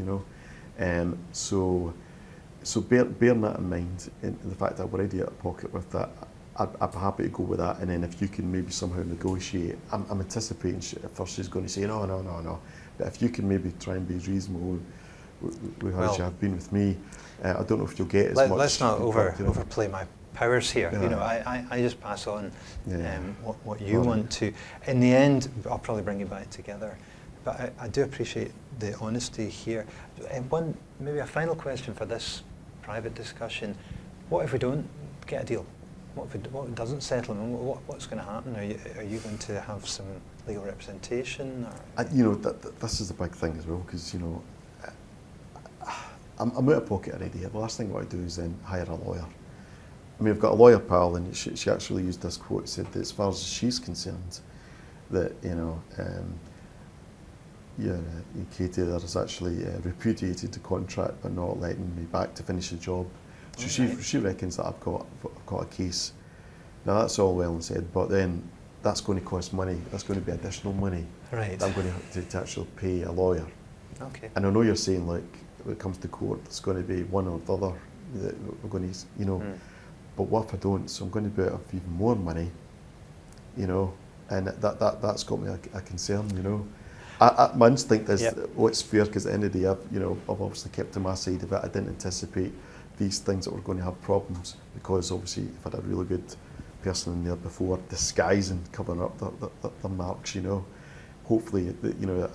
So bearing that in mind, and the fact that I'm already out of pocket with that, I'd be happy to go with that. And then if you can maybe somehow negotiate, I'm anticipating at first she's going to say no. But if you can maybe try and be reasonable with how she have been with me, I don't know if you'll get as much. Let's not overplay my powers here. I just pass on what you want to. In the end, I'll probably bring you back together. But I do appreciate the honesty here. Maybe a final question for this private discussion. What if we don't get a deal? What if it doesn't settle? What's going to happen? Are you going to have some legal representation? Or? This is the big thing as well, because I'm out of pocket already. The last thing I want to do is then hire a lawyer. I mean, I've got a lawyer pal, and she actually used this quote, said that as far as she's concerned, that, you know, Katie there has actually repudiated the contract by not letting me back to finish the job. So she reckons that I've got a case. Now that's all well and said, but then that's going to cost money. That's going to be additional money Right. that I'm going to actually pay a lawyer. Okay. And I know you're saying, like, when it comes to court, it's going to be one or the other that we're going to, you know. But what if I don't? So I'm going to be out of even more money, you know, and that's got me a concern, you know. My instinct is what's fair, because at the end of the day, I've obviously kept to my side of it. I didn't anticipate these things that were going to have problems, because obviously if I had a really good person in there before, disguising, covering up the marks, you know, hopefully, you know,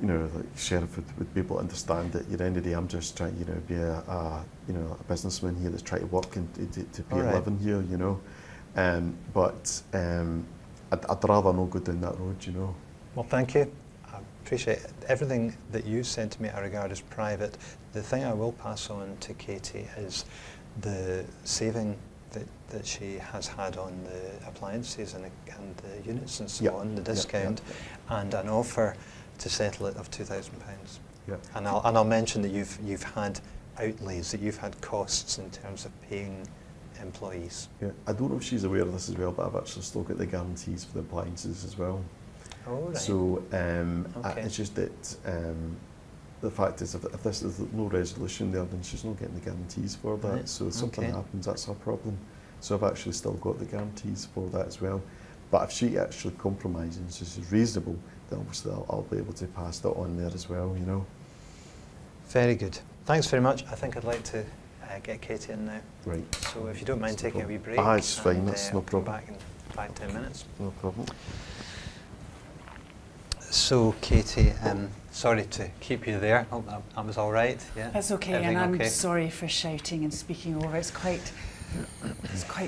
the sheriff would be able to understand that at the end of the day, I'm just trying, you know, be a businessman here that's trying to work and to pay a living here, you know. But I'd rather not go down that road, you know. Well, thank you. I appreciate it. Everything that you said to me I regard as private. The thing I will pass on to Katie is the saving that she has had on the appliances and the units and so on, the discount, and an offer to settle it of £2,000. And I'll mention that you've had outlays, that you've had costs in terms of paying employees. Yeah, I don't know if she's aware of this as well, but I've actually still got the guarantees for the appliances as well. Oh, right. So it's just that the fact is, if there's no resolution there, then she's not getting the guarantees for that. Right. So if something happens, that's her problem. So I've actually still got the guarantees for that as well. But if she actually compromises and she's reasonable, then obviously I'll be able to pass that on there as well, you know. Very good. Thanks very much. I think I'd like to get Katie in now. Right. So if you don't mind taking a wee break. It's fine, that's no problem. Back in 5-10 minutes. No problem. So Katie, sorry to keep you there. Oh, that was all right. Yeah. That's okay, Everything and I'm okay? sorry for shouting and speaking over. It's quite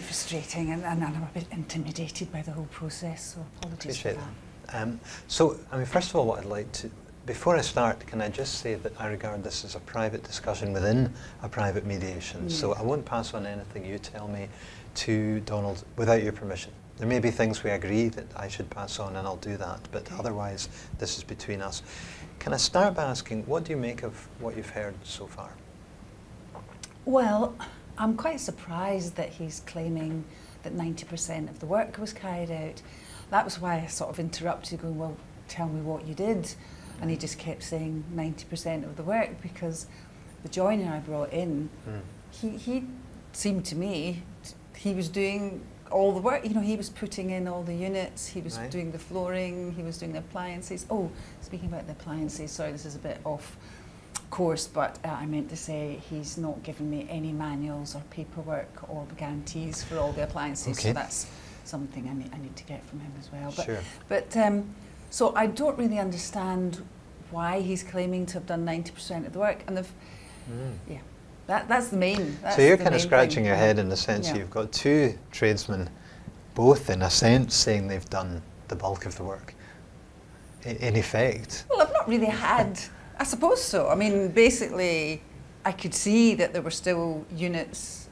frustrating, and I'm a bit intimidated by the whole process. So apologies for that. So, I mean, first of all, what I'd like to, before I start, can I just say that I regard this as a private discussion within a private mediation. Yes. So I won't pass on anything you tell me to Donald without your permission. There may be things we agree that I should pass on, and I'll do that, but otherwise this is between us. Can I start by asking, what do you make of what you've heard so far? Well, I'm quite surprised that he's claiming that 90% of the work was carried out. That was why I sort of interrupted, going, well, tell me what you did. And he just kept saying 90% of the work, because the joiner I brought in, he seemed to me, he was doing all the work. You know, he was putting in all the units, he was doing the flooring, he was doing the appliances. Oh, speaking about the appliances, sorry, this is a bit off course, but I meant to say he's not given me any manuals or paperwork or guarantees for all the appliances. Okay. So that's something I need to get from him as well. But, Sure. But so I don't really understand why he's claiming to have done 90% of the work, and that's the main. That's so you're the kind of main scratching thing. your head in the sense you've got two tradesmen, both in a sense saying they've done the bulk of the work. In effect. Well, I've not really had. I suppose so. I mean, basically, I could see that there were still units,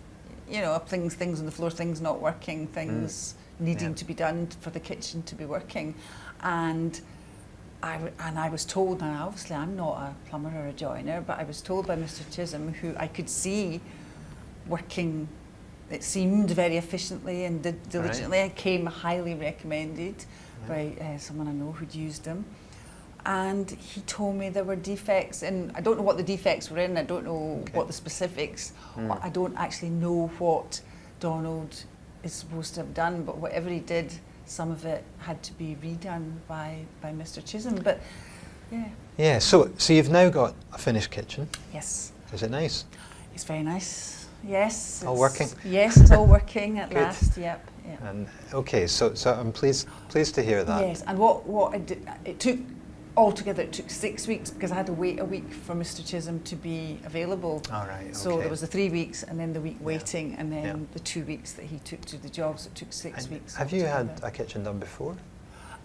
you know, things on the floor, things not working, things needing to be done for the kitchen to be working, and I was told, and obviously I'm not a plumber or a joiner, but I was told by Mr. Chisholm, who I could see working, it seemed very efficiently and diligently. I came highly recommended by someone I know who'd used them. And he told me there were defects, and I don't know what the defects were in, I don't know what the specifics, I don't actually know what Donald is supposed to have done, but whatever he did, some of it had to be redone by Mr. Chisholm, but Yeah, so you've now got a finished kitchen. Yes. Is it nice? It's very nice, yes. All working? Yes, it's all working at last, yep. And okay, so I'm pleased to hear that. Yes, and what I did, altogether it took 6 weeks, because I had to wait a week for Mr. Chisholm to be available. All right, So there was the 3 weeks, and then the week waiting, and then the 2 weeks that he took to the job, so it took 6 weeks. Have you had a kitchen done before?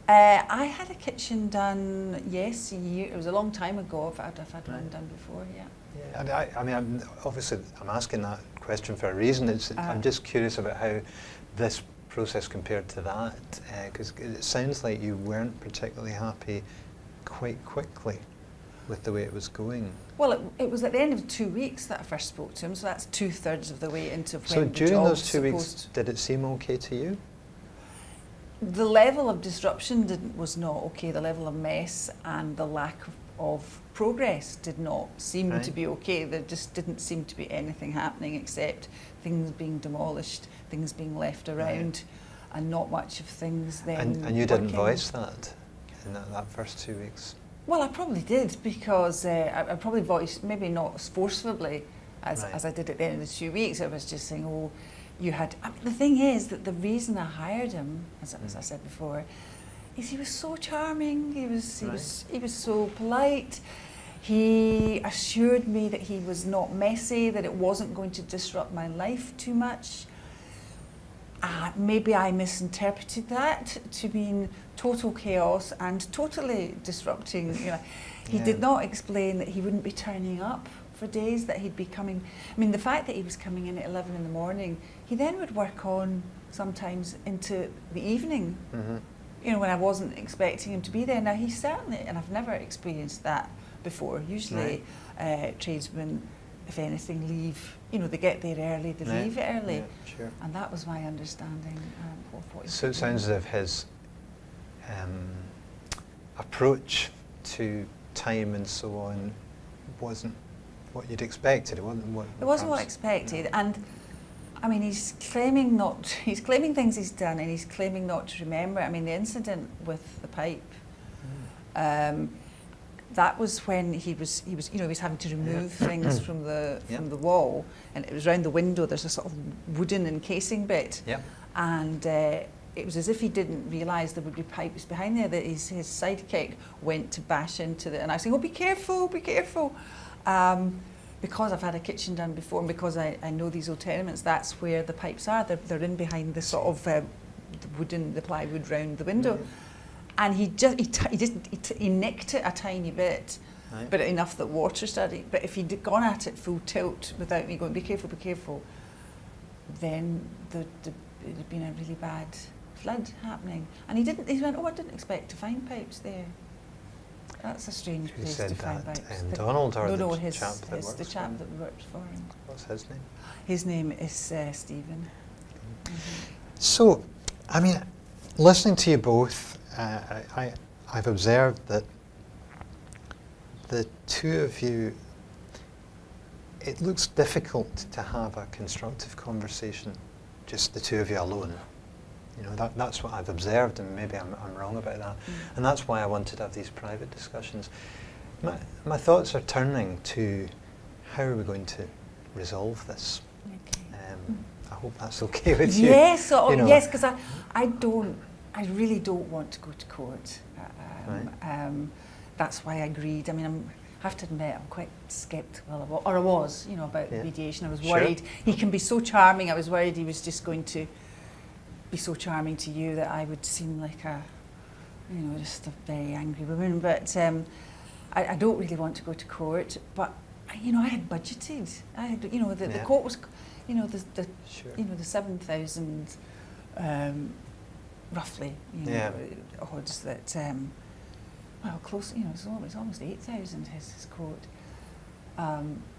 I had a kitchen done, yes, it was a long time ago. I've had one done before, Yeah, I mean, obviously I'm asking that question for a reason. I'm just curious about how this process compared to that, because it sounds like you weren't particularly happy quite quickly with the way it was going. Well, it was at the end of 2 weeks that I first spoke to him, so that's 2/3 of the way into when So the during job those 2 weeks, supposed. did it seem okay to you? The level of disruption was not okay. The level of mess and the lack of progress did not seem Right. to be okay. There just didn't seem to be anything happening except things being demolished, things being left around, and not much of things then And you didn't working. voice that in that first 2 weeks? Well, I probably did, because I probably voiced, maybe not as forcefully as Right. I did at the end of the 2 weeks. I was just saying, oh, you had... I mean, the thing is that the reason I hired him, as I said before, is he was so charming. He was so polite. He assured me that he was not messy, that it wasn't going to disrupt my life too much. Maybe I misinterpreted that to mean total chaos and totally disrupting. You know, he Yeah. did not explain that he wouldn't be turning up for days, that he'd be coming. I mean, the fact that he was coming in at 11 in the morning, he then would work on sometimes into the evening. Mm-hmm. You know, when I wasn't expecting him to be there. Now, he certainly, and I've never experienced that before. Usually, tradesmen, if anything, leave. You know, they get there early, they leave early. Yeah, sure. And that was my understanding of what he So it was sounds as doing. if his approach to time and so on wasn't what you'd expected. It wasn't what It wasn't what I perhaps- expected. And I mean, he's claiming things he's done, and he's claiming not to remember. I mean, the incident with the pipe, that was when he was having to remove things from the wall, and it was around the window. There's a sort of wooden encasing bit, Yep. and it was as if he didn't realise there would be pipes behind there. That his sidekick went to bash into the, and I was saying, "Oh, be careful, be careful." Because I've had a kitchen done before, and because I know these old tenements, that's where the pipes are. They're in behind the sort of the plywood round the window. And he nicked it a tiny bit, Right. but enough that water started. But if he'd gone at it full tilt without me going, be careful, then there'd been a really bad flood happening. And he went, oh, I didn't expect to find pipes there. That's a strange Who place said to find that? pipes. Donald or no, the chap that works the for chap him? that works for him. What's his name? His name is Stephen. So, I mean, listening to you both, I've observed that the two of you, it looks difficult to have a constructive conversation, just the two of you alone. You know, that's what I've observed, and maybe I'm wrong about that. And that's why I wanted to have these private discussions. My thoughts are turning to how are we going to resolve this? Okay. I hope that's okay with you. Yes, You know. yes, because I really don't want to go to court. That's why I agreed. I mean, I have to admit, I'm quite sceptical, or I was, about mediation. I was worried. He can be so charming. I was worried he was just going to be so charming to you that I would seem like just a very angry woman. But I don't really want to go to court. But I had budgeted. I had, the court was, the 7,000 roughly, odds that. Well, close, it's almost 8,000, his quote,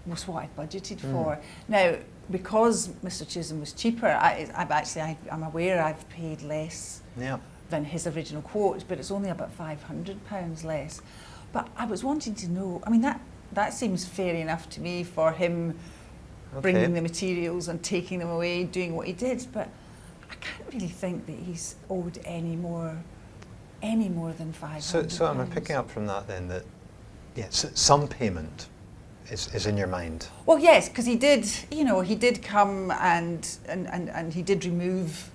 was what I'd budgeted for. Now, because Mr. Chisholm was cheaper, I'm aware I've paid less than his original quote, but it's only about £500 less. But I was wanting to know, I mean, that seems fair enough to me for him bringing the materials and taking them away, doing what he did, but I can't really think that he's owed any more than £500. So am I picking up from that then that, some payment is in your mind? Well, yes, because he did come and he did remove,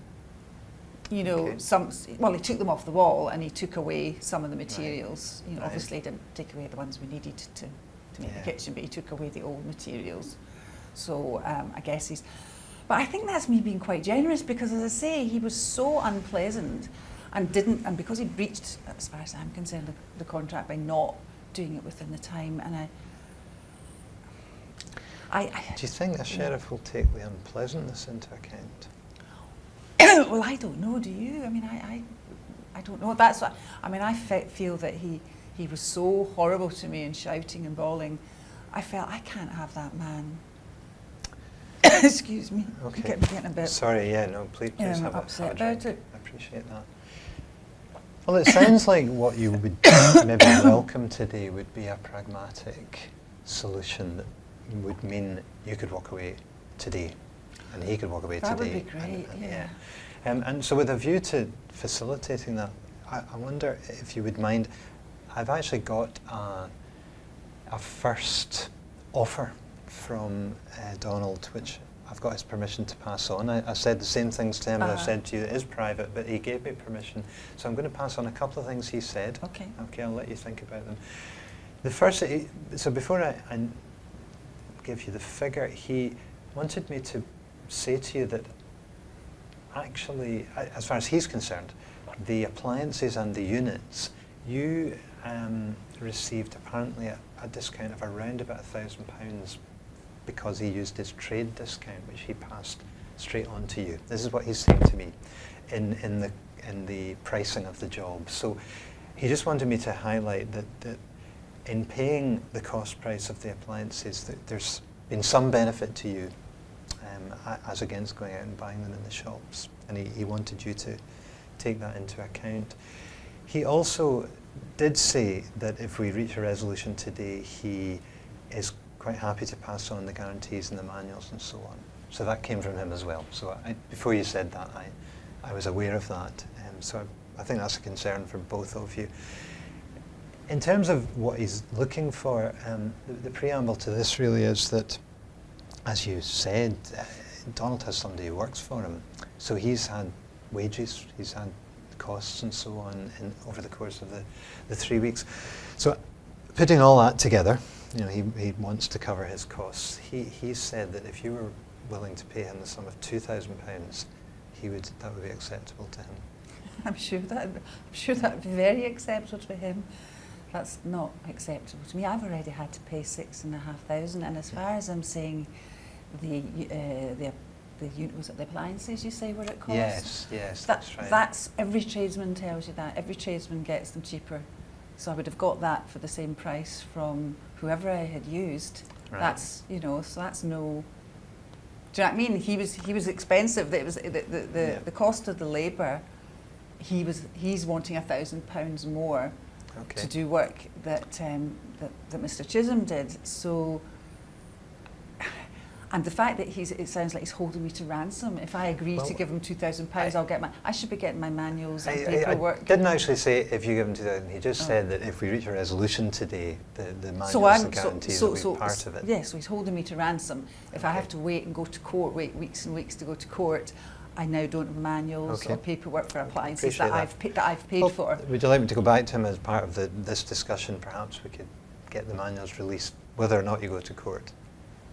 some. Well, he took them off the wall and he took away some of the materials. Right. Obviously he didn't take away the ones we needed to make the kitchen, but he took away the old materials. So I guess but I think that's me being quite generous, because, as I say, he was so unpleasant. And because he breached, as far as I'm concerned, the contract by not doing it within the time, and I Do you think the sheriff will take the unpleasantness into account? well, I don't know. Do you? I mean, I don't know. That's what I mean. I feel that he was so horrible to me and shouting and bawling. I felt I can't have that man. Excuse me. Okay. Getting a bit. Sorry. Yeah. No. Please have upset a drink. about it. I appreciate that. Well, it sounds like what you would maybe welcome today would be a pragmatic solution that would mean you could walk away today, and he could walk away That today. would be great. Yeah. And so with a view to facilitating that, I wonder if you would mind, I've actually got a first offer from Donald, which I've got his permission to pass on. I said the same things to him as I've said to you. It is private, but he gave me permission. So I'm going to pass on a couple of things he said. Okay. Okay, I'll let you think about them. The first, so before I give you the figure, he wanted me to say to you that actually, as far as he's concerned, the appliances and the units, you received apparently a discount of around about £1,000 because he used his trade discount, which he passed straight on to you. This is what he's saying to me in the pricing of the job. So he just wanted me to highlight that in paying the cost price of the appliances, that there's been some benefit to you as against going out and buying them in the shops. And he wanted you to take that into account. He also did say that if we reach a resolution today, he is quite happy to pass on the guarantees and the manuals and so on. So that came from him as well. So before you said that, I was aware of that. So I think that's a concern for both of you. In terms of what he's looking for, the preamble to this really is that, as you said, Donald has somebody who works for him. So he's had wages, he's had costs and so on over the course of the 3 weeks. So putting all that together, you know, he wants to cover his costs. He said that if you were willing to pay him the sum of £2,000, that would be acceptable to him. I'm sure that would be very acceptable to him. That's not acceptable to me. I've already had to pay £6,500, and as far as I'm saying, was it the appliances you say were at cost? Yes, that's right. That's every tradesman tells you that. Every tradesman gets them cheaper. So I would have got that for the same price from whoever I had used. Right. That's, you know, so that's no. Do you know what I mean? He was expensive. It was the cost of the labour. He's wanting £1,000 more to do work that Mr. Chisholm did. So. And the fact that it sounds like he's holding me to ransom. If I agree to give him £2,000, I should be getting my manuals and paperwork. I didn't actually say if you give him £2,000. He just said that if we reach a resolution today, the manuals and guarantees will be part of it. Yeah, so he's holding me to ransom. If I have to wait and go to court, wait weeks and weeks to go to court, I now don't have manuals or paperwork for appliances that I've paid for. Would you like me to go back to him as part of this discussion? Perhaps we could get the manuals released, whether or not you go to court.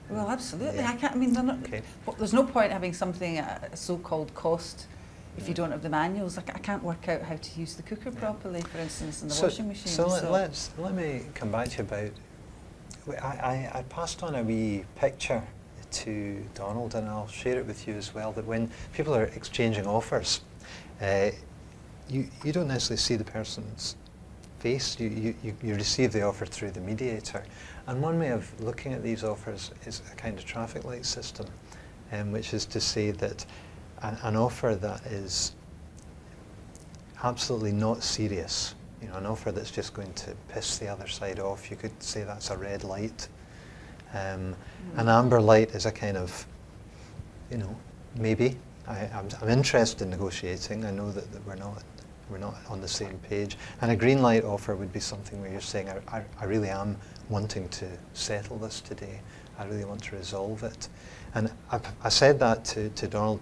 Well, absolutely. Yeah. I can't. I mean, there's no point having something at a so-called cost if you don't have the manuals. I can't work out how to use the cooker properly, for instance, in the washing machine. So let me come back to you about. I passed on a wee picture to Donald, and I'll share it with you as well. That when people are exchanging offers, you don't necessarily see the person's face. You receive the offer through the mediator. And one way of looking at these offers is a kind of traffic light system, which is to say that an offer that is absolutely not serious, you know, an offer that's just going to piss the other side off, you could say that's a red light. An amber light is a kind of, you know, maybe. I'm interested in negotiating. I know that we're not on the same page. And a green light offer would be something where you're saying, I really am wanting to settle this today. I really want to resolve it. And I said that to Donald,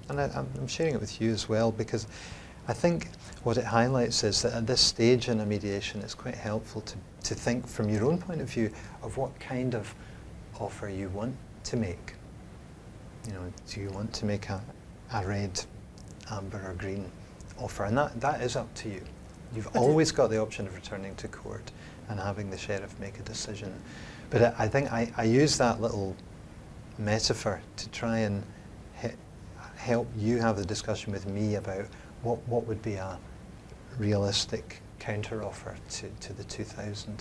and I'm sharing it with you as well, because I think what it highlights is that at this stage in a mediation, it's quite helpful to think from your own point of view of what kind of offer you want to make. You know, do you want to make a red, amber or green offer? And that is up to you. You've always got the option of returning to court and having the sheriff make a decision. But I think I use that little metaphor to try and help you have the discussion with me about what would be a realistic counter-offer to the 2,000.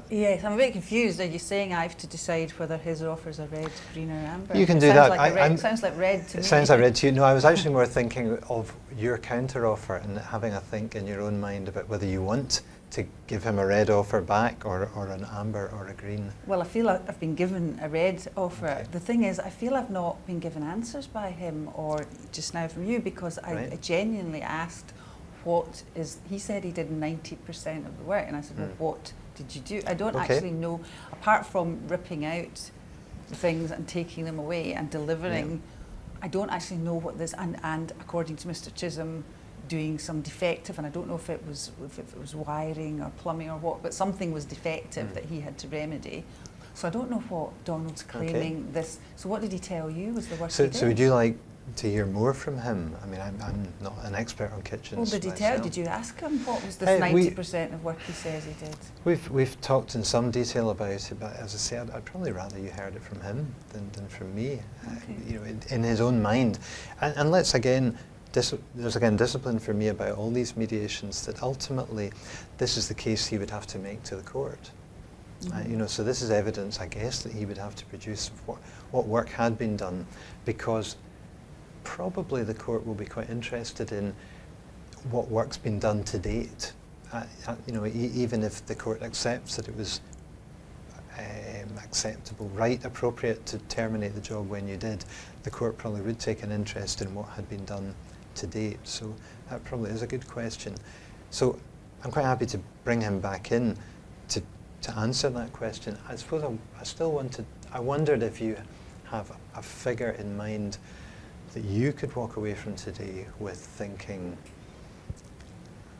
Yes, I'm a bit confused. Are you saying I have to decide whether his offers are red, green or amber? You can do that. It sounds like red to me. It sounds like red to you. No, I was actually more thinking of your counter-offer and having a think in your own mind about whether you want to give him a red offer back or an amber or a green. Well, I feel I've been given a red offer. Okay. The thing is, I feel I've not been given answers by him or just now from you, because I genuinely asked he said he did 90% of the work, and I said, well, what did you do? I don't actually know, apart from ripping out things and taking them away and delivering, I don't actually know what this, and according to Mr. Chisholm, doing some defective, and I don't know if it was wiring or plumbing or what, but something was defective that he had to remedy. So I don't know what Donald's claiming this. So what did he tell you was the work he did? So would you like to hear more from him? I mean, I'm not an expert on kitchens. Well, did he myself. did you ask him what was this 90% of work he says he did? We've talked in some detail about it, but as I said, I'd probably rather you heard it from him than from me. You know, in his own mind, and let's again. There's again discipline for me about all these mediations, that ultimately this is the case he would have to make to the court. You know, so this is evidence, I guess, that he would have to produce of what work had been done, because probably the court will be quite interested in what work's been done to date. You know, even if the court accepts that it was acceptable, right, appropriate to terminate the job when you did, the court probably would take an interest in what had been done to date. So that probably is a good question. So I'm quite happy to bring him back in to answer that question. I suppose I wondered if you have a figure in mind that you could walk away from today with thinking,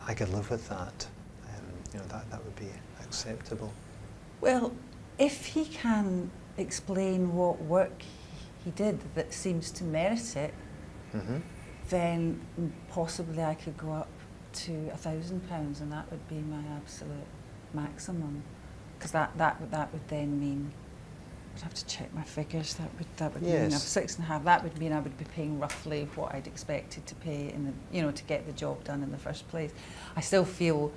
I could live with that. You know, that would be acceptable. Well, if he can explain what work he did that seems to merit it, then possibly I could go up to £1,000, and that would be my absolute maximum. Because that would then mean, I'd have to check my figures. That would mean 6.5. That would mean I would be paying roughly what I'd expected to pay to get the job done in the first place. I still feel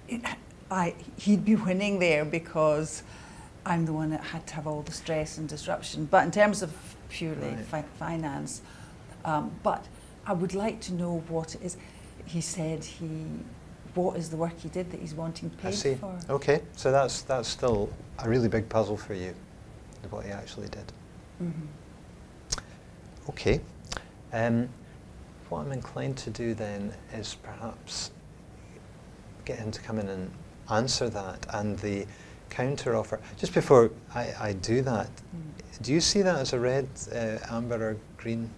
he'd be winning there because I'm the one that had to have all the stress and disruption. But in terms of purely finance, but I would like to know what it is. He said what is the work he did that he's wanting paid for? Okay, so that's still a really big puzzle for you, what he actually did. Okay. What I'm inclined to do then is perhaps get him to come in and answer that, and the counter offer. Just before I do that, do you see that as a red, amber or green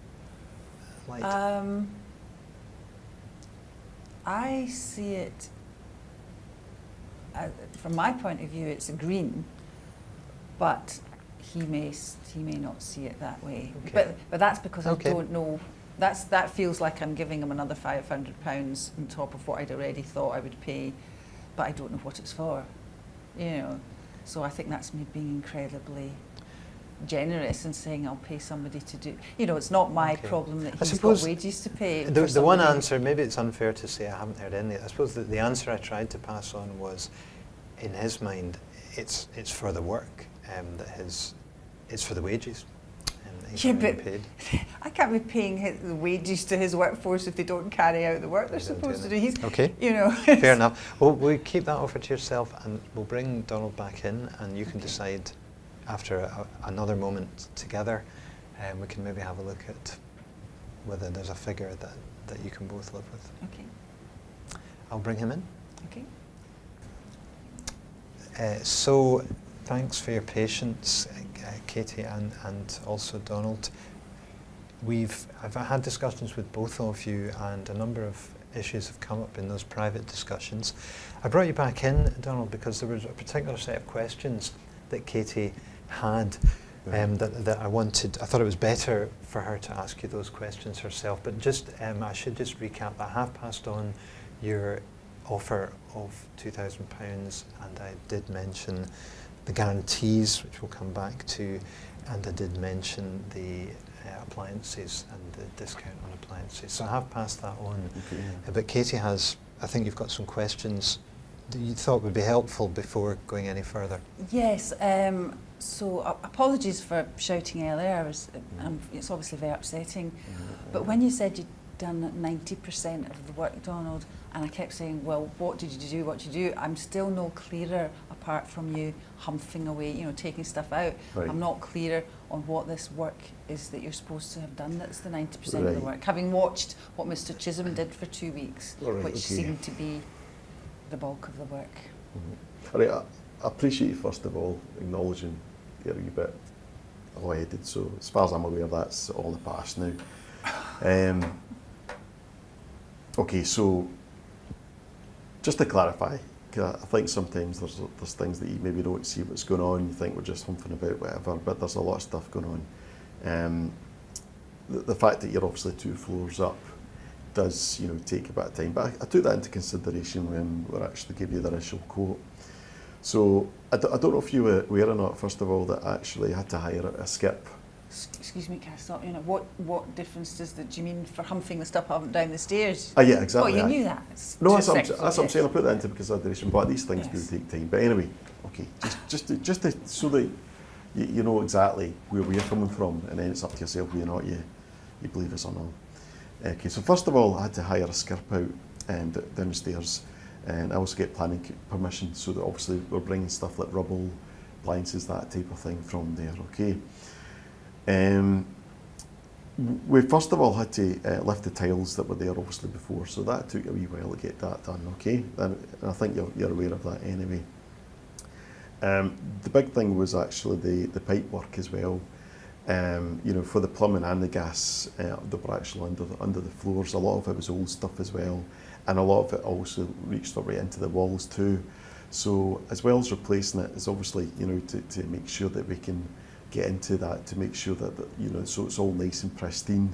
light? I see it, from my point of view, it's a green, but he may not see it that way. Okay. But that's because I don't know. That feels like I'm giving him another £500 on top of what I'd already thought I would pay, but I don't know what it's for. You know, so I think that's me being incredibly generous and saying I'll pay somebody to do. You know, it's not my problem that he's got wages to pay. The one answer, maybe it's unfair to say I haven't heard any. I suppose that the answer I tried to pass on was, in his mind, it's for the work, it's for the wages. Yeah, but paid. I can't be paying the wages to his workforce if they don't carry out the work they're supposed to do. He's, you know. Fair enough. Well, we'll keep that offer to yourself, and we'll bring Donald back in, and you can decide after another moment together, and we can maybe have a look at whether there's a figure that you can both live with. Okay. I'll bring him in. Okay. So, thanks for your patience, Katie, and also Donald. I've had discussions with both of you, and a number of issues have come up in those private discussions. I brought you back in, Donald, because there was a particular set of questions that Katie had that I thought it was better for her to ask you those questions herself. But just I should just recap. I have passed on your offer of £2,000, and I did mention the guarantees, which we'll come back to, and I did mention the appliances and the discount on appliances. So I have passed that on. Okay. But Katie has, I think you've got some questions that you thought would be helpful before going any further. Yes, so apologies for shouting earlier. It's obviously very upsetting. But when you said you'd done 90% of the work, Donald, and I kept saying, well, what did you do, what did you do? I'm still no clearer, apart from you humping away, you know, taking stuff out. Right. I'm not clearer on what this work is that you're supposed to have done that's the 90% of the Right. work. Having watched what Mr. Chisholm did for 2 weeks, All right, which okay. seemed to be the bulk of the work. All right, I appreciate you first of all acknowledging you're a wee bit hard-headed, so as far as I'm aware that's all the past now. Okay, so just to clarify, 'cause I think sometimes there's things that you maybe don't see what's going on, you think we're just humping about whatever, but there's a lot of stuff going on. The fact that you're obviously 2 floors up does, you know, take a bit of time, but I took that into consideration when we actually gave you the initial quote. So I don't know if you were aware or not, first of all, that I actually had to hire a skip. Excuse me, can I stop you? What difference do you mean for humping the stuff up and down the stairs? Yeah, exactly. Oh, you knew that? No, that's what I'm saying. I put that into consideration, but these things Yes. do take time. But anyway, okay, just to, so that you know exactly where we're coming from, and then it's up to yourself whether or not you believe us or not. Okay, so first of all, I had to hire a skip out down the stairs, and I also get planning permission, so that obviously we're bringing stuff like rubble, appliances, that type of thing from there. Okay. We first of all had to lift the tiles that were there obviously before, so that took a wee while to get that done, okay? And I think you're aware of that anyway. The big thing was actually the pipe work as well. You know, for the plumbing and the gas, they were actually under the floors. A lot of it was old stuff as well, and a lot of it also reached up right into the walls too. So as well as replacing it, is obviously, you know, to make sure that we can get into that, to make sure that, you know, so it's all nice and pristine.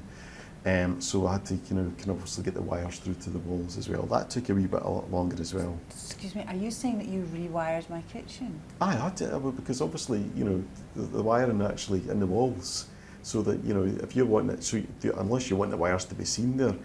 So I had to, you know, can obviously get the wires through to the walls as well. That took a wee bit longer as well. Excuse me, are you saying that you rewired my kitchen? I had to, because obviously, you know, the wiring actually in the walls, so that, you know, if you're wanting it, unless you want the wires to be seen there,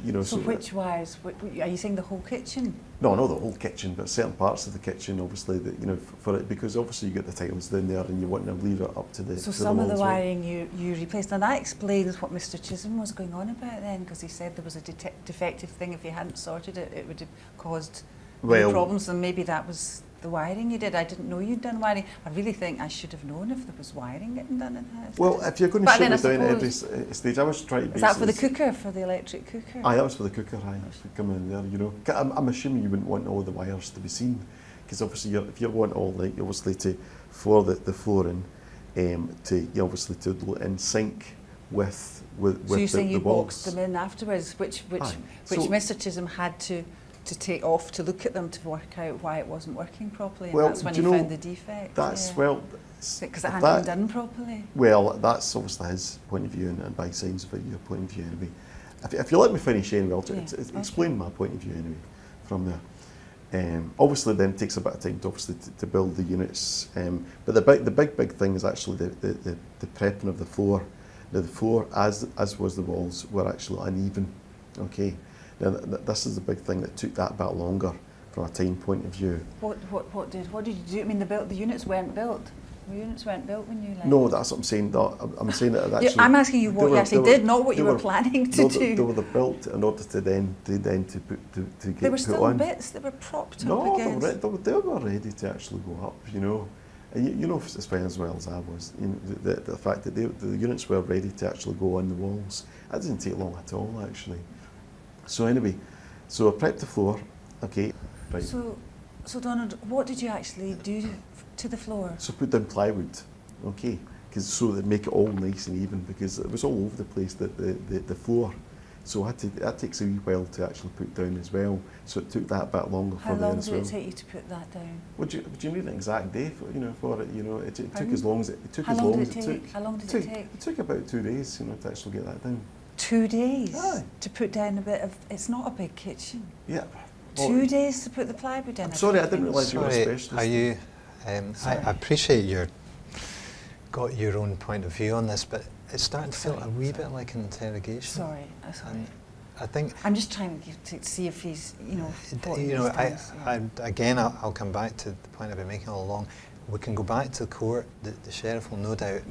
you know. So which wires? Are you saying the whole kitchen? No, not the whole kitchen, but certain parts of the kitchen, obviously, that, you know, for it, because obviously you get the tiles down there and you want to leave it up to the. So some of the wiring you replaced, and that explains what Mr. Chisholm was going on about then, because he said there was a defective thing. If you hadn't sorted it, it would have caused problems, and maybe that was the wiring you did. I didn't know you'd done wiring. I really think I should have known if there was wiring getting done in the house. Well, if you're going to shut it down at every stage, I was trying to. Is that for the cooker, for the electric cooker? Aye, that was for the cooker. Aye, come in there, you know. I'm assuming you wouldn't want all the wires to be seen, because obviously if you want all, like, obviously to floor the flooring, to obviously to in sync with so you're saying the you walls. boxed them in afterwards, which So Mr. Chisholm had to take off to look at them to work out why it wasn't working properly, and Well, that's when do he you know, found the defect. That's, yeah. well, Because it hadn't been done properly. Well, that's obviously his point of view, and by signs of it, your point of view anyway. If you let me finish anyway, I'll explain my point of view anyway from there. Obviously then it takes a bit of time to build the units, but the big thing is actually the prepping of the floor. Now the floor, as was the walls, were actually uneven. Okay, now this is the big thing that took that bit longer from a time point of view. What did you do? I mean, the units weren't built. The units weren't built when you left. No, that's what I'm saying. I'm saying that actually. I'm asking you what you actually did, not what you were planning to do. They were built in order to then to get put on. There were still bits that were propped up against. No, they were ready to actually go up, you know. And you know as well as I was, you know, the fact that the units were ready to actually go on the walls. That didn't take long at all, actually. So anyway, so I prepped the floor, okay. Right. So Donald, what did you actually do to the floor? So put down plywood, okay, so that make it all nice and even, because it was all over the place, the floor. So that takes a wee while to actually put down as well. So it took that bit longer for there as well. How long did it take you to put that down? Would you need an exact day for, for it? You know, it took as long as it took. How long did it take? How long did it take? It took about 2 days, you know, to actually get that done. 2 days? Aye. To put down a bit of, it's not a big kitchen. Yeah. 2 days to put the plywood in? I'm sorry, I didn't realise you were a specialist. I appreciate got your own point of view on this, but it's starting to feel a wee bit like an interrogation. Sorry. And I think I'm just trying to see if he's, thought these things, again, I'll come back to the point I've been making all along. We can go back to the court. The sheriff will no doubt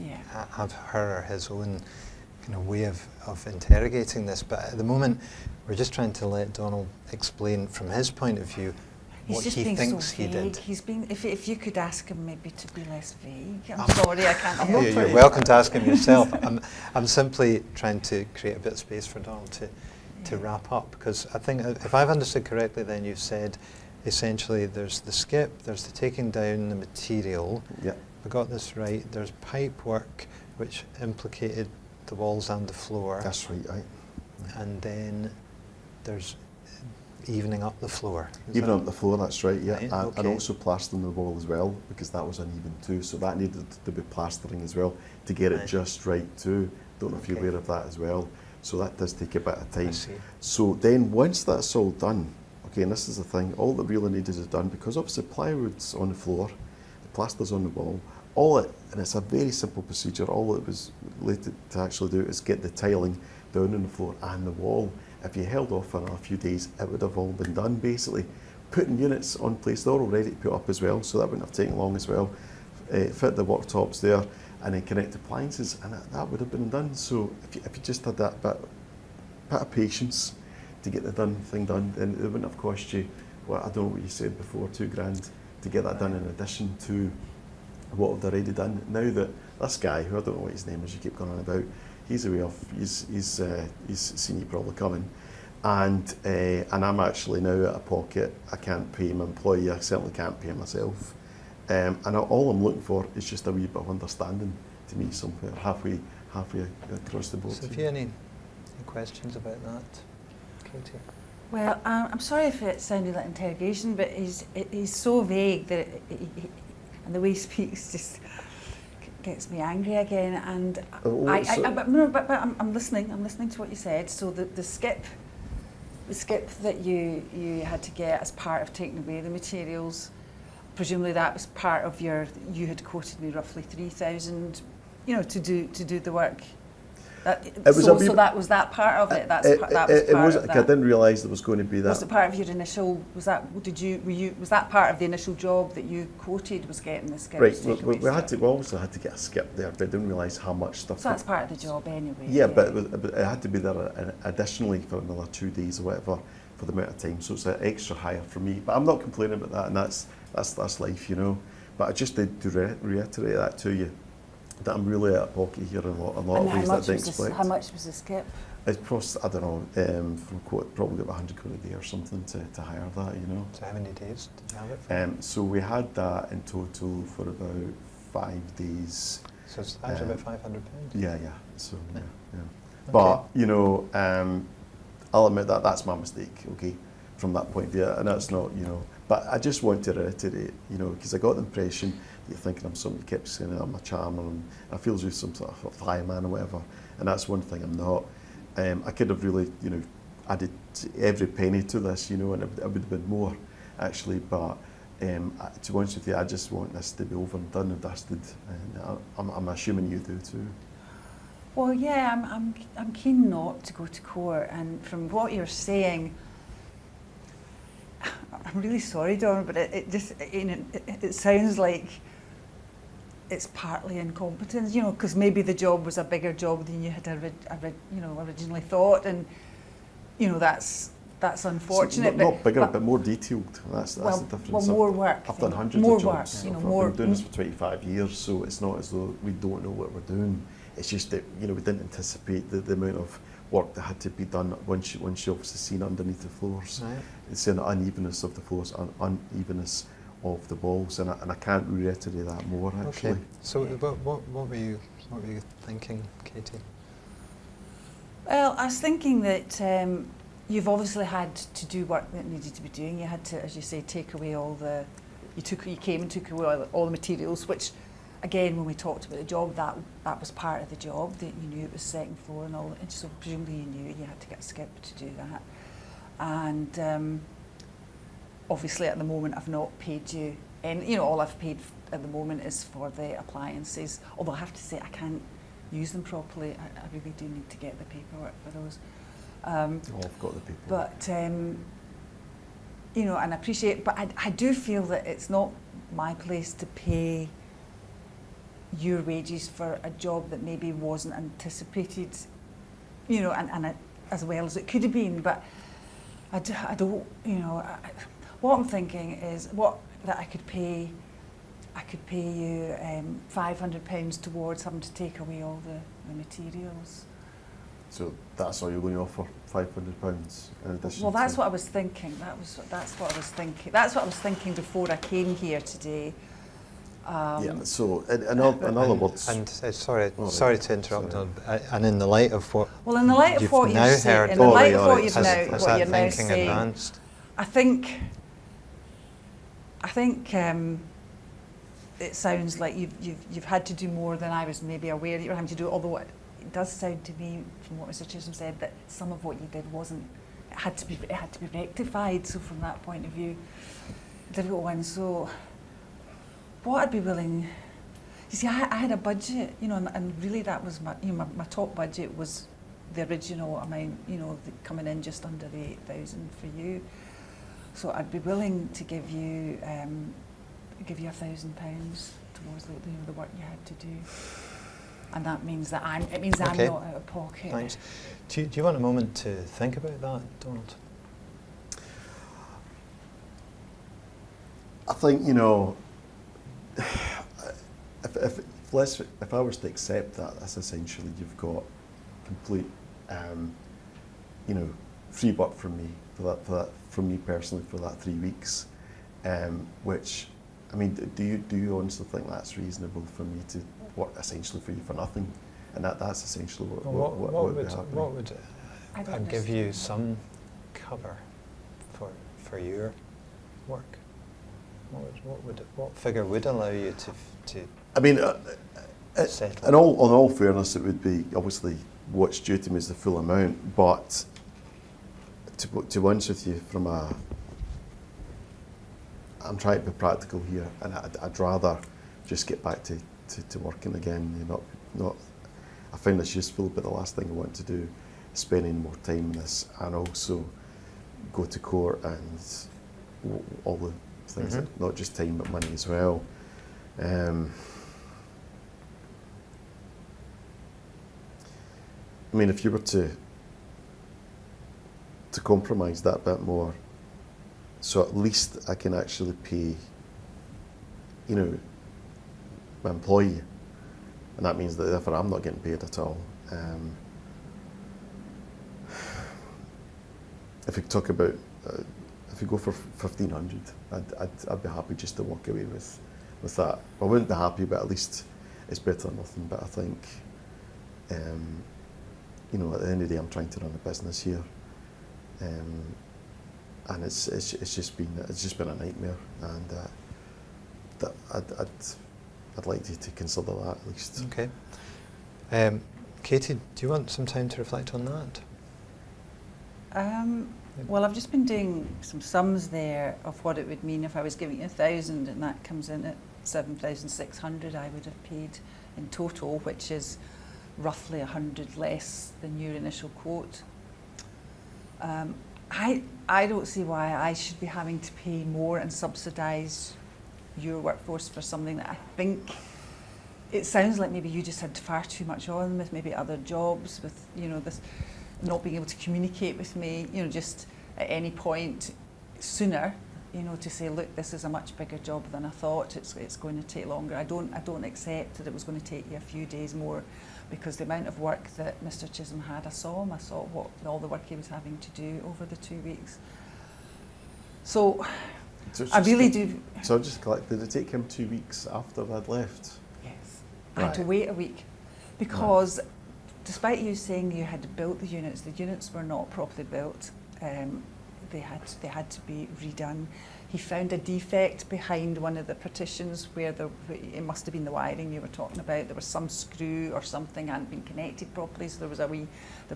have her or his own kind of way of interrogating this. But at the moment, we're just trying to let Donald explain from his point of view what he thinks he did. He's being. If you could ask him maybe to be less vague. I'm sorry, I can't. You're welcome to ask him yourself. I'm simply trying to create a bit of space for Donald to wrap up, because I think if I've understood correctly, then you've said essentially there's the skip, there's the taking down the material. Yeah. We got this right. There's pipe work which implicated the walls and the floor. That's right. And then there's evening up the floor. Even up the floor, that's right, yeah. Right, And also plastering the wall as well, because that was uneven too. So that needed to be plastering as well to get it just right too. Don't know if you're aware of that as well. So that does take a bit of time. I see. So then once that's all done, okay, and this is the thing, all that really needed is done, because obviously plywood's on the floor, the plaster's on the wall, and it's a very simple procedure, all it was related to actually do is get the tiling down on the floor and the wall. If you held off for a few days, it would have all been done basically. Putting units on place, they're all ready to put up as well, so that wouldn't have taken long as well. Fit the worktops there, and then connect appliances, and that would have been done. So if you just had that bit of patience to get the thing done, then it wouldn't have cost you, well, I don't know what you said before, $2,000 to get that done in addition to what I've already done. Now that this guy, who I don't know what his name is, you keep going on about, he's away off, he's seen you probably coming, and I'm actually now out of pocket. I can't pay my employee, I certainly can't pay myself, and all I'm looking for is just a wee bit of understanding to meet somewhere halfway across the board. So if you have any questions about that, Katie? Well, I'm sorry if it sounded like interrogation, but he's so vague that and the way he speaks just gets me angry again. And but I'm listening. I'm listening to what you said. So the skip that you had to get as part of taking away the materials, presumably that was part of you had quoted me roughly 3,000, to do the work. So that was that part of it. That was part of that. I didn't realise there was going to be that. Was it part of your initial? Was that part of the initial job that you quoted? Was getting the skip? Right. We also had to get a skip there, but I didn't realise how much stuff. So that's part of the job anyway. Yeah, but it had to be there additionally for another 2 days or whatever for the amount of time. So it's an extra hire for me. But I'm not complaining about that, and that's life, But I just did to reiterate that to you, that I'm really out of pocket here in a lot of ways that I didn't expect. How much was the skip? It cost, I don't know, from probably about £100 a day or something to hire that, So how many days did you have it for? So we had that in total for about 5 days. So it's actually about £500? Yeah. So, yeah. Okay. But, I'll admit that's my mistake, okay, from that point of view, and that's not, but I just want to reiterate, because I got the impression you're thinking I'm somebody kept saying I'm a charmer and I feel as if some sort of fireman or whatever, and that's one thing I'm not. I could have really, added every penny to this, and it would have been more, actually, but to be honest with you, I just want this to be over and done and dusted, and I'm assuming you do too. Well, yeah, I'm keen not to go to court, and from what you're saying, I'm really sorry, Don, but it sounds like it's partly incompetence, because maybe the job was a bigger job than you had originally thought, and that's unfortunate. So not bigger, but more detailed. That's the difference. Well, more work. I've done hundreds of jobs. I've been doing this for 25 years, so it's not as though we don't know what we're doing. It's just that we didn't anticipate the amount of work that had to be done once you obviously seen underneath the floors. Right. It's the unevenness of the floors, unevenness of the walls, and I can't reiterate that more, actually. Okay. So what were you thinking, Katie? Well, I was thinking that you've obviously had to do work that needed to be doing. You had to, as you say, take away you came and took away all the materials, which, again, when we talked about the job, that was part of the job, that you knew it was second floor and all, and so presumably you knew you had to get a skip to do that. And obviously at the moment I've not paid you And all I've paid at the moment is for the appliances, although I have to say I can't use them properly. I really do need to get the paperwork for those. I've got the paperwork. But, and I appreciate, but I do feel that it's not my place to pay your wages for a job that maybe wasn't anticipated, and as well as it could have been. But I don't, what I'm thinking is that I could pay you £500 towards having to take away all the materials. So that's all you're going to offer, £500 in addition? Well, that's what I was thinking. That's what I was thinking. That's what I was thinking before I came here today. Yeah. So in other words, sorry to interrupt. Sorry. And in the light of what in the light of you've what now you've heard, in the light of what has you're that now thinking saying, advanced? I think it sounds like you've had to do more than I was maybe aware that you were having to do. Although it does sound to me, from what Mr. Chisholm said, that some of what you did it had to be rectified. So from that point of view, difficult one. So what I'd be willing, you see, I had a budget, and really that was my top budget was the original amount, coming in just under the 8,000 for you. So I'd be willing to give you £1,000 towards the work you had to do, and that means that I'm not out of pocket. Thanks. Do you want a moment to think about that, Donald? I think if I was to accept that, that's essentially you've got complete, free work from me from me personally for that 3 weeks, which, I mean, do you honestly think that's reasonable for me to work essentially for you for nothing? And that's essentially what would be happening. What would I'd give you some cover for your work? What figure would allow you to? I mean, in all fairness, it would be obviously what's due to me is the full amount. But to be honest with you, I'm trying to be practical here, and I'd rather just get back to working again. Not. I find this useful, but the last thing I want to do is spending more time on this, and also go to court and all the things, that, not just time but money as well. I mean, if you were to compromise that bit more, so at least I can actually pay, my employee, and that means that therefore I'm not getting paid at all. If we talk about, if we go for 1,500, I'd be happy just to walk away with that. I wouldn't be happy, but at least it's better than nothing. But I think, at the end of the day, I'm trying to run a business here, and it's just been a nightmare, and that I'd like you to consider that at least. Okay. Katie, do you want some time to reflect on that? Well, I've just been doing some sums there of what it would mean if I was giving you 1,000, and that comes in at 7,600 I would have paid in total, which is roughly 100 less than your initial quote. I don't see why I should be having to pay more and subsidise your workforce for something that I think, it sounds like maybe you just had far too much on with maybe other jobs, with this not being able to communicate with me, just at any point sooner, to say, look, this is a much bigger job than I thought. It's going to take longer. I don't accept that it was going to take you a few days more, because the amount of work that Mr. Chisholm had, I saw all the work he was having to do over the 2 weeks. So I really do. So just did it take him 2 weeks after I'd left? Yes. I had to wait a week, because despite you saying you had built the units were not properly built. They had to be redone. he found a defect behind one of the partitions where it must have been the wiring you were talking about. There was some screw or something hadn't been connected properly, so there was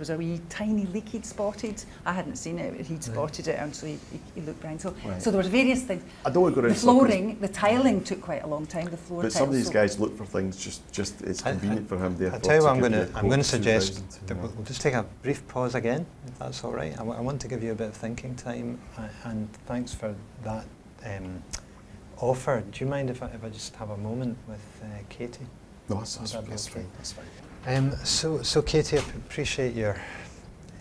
a wee tiny leak he'd spotted. I hadn't seen it, but he'd spotted it, and so he looked behind. So there was various things. I don't want to go The into flooring, the tiling took quite a long time. The floor But tiles. some of these guys look for things just it's convenient for him. I'll tell you what I'm going to suggest. That we'll just take a brief pause again, if that's all right. I want to give you a bit of thinking time, and thanks for that offer. Do you mind if I just have a moment with Katie? No, that's Would that be fine. okay? That's fine. So Katie, I appreciate your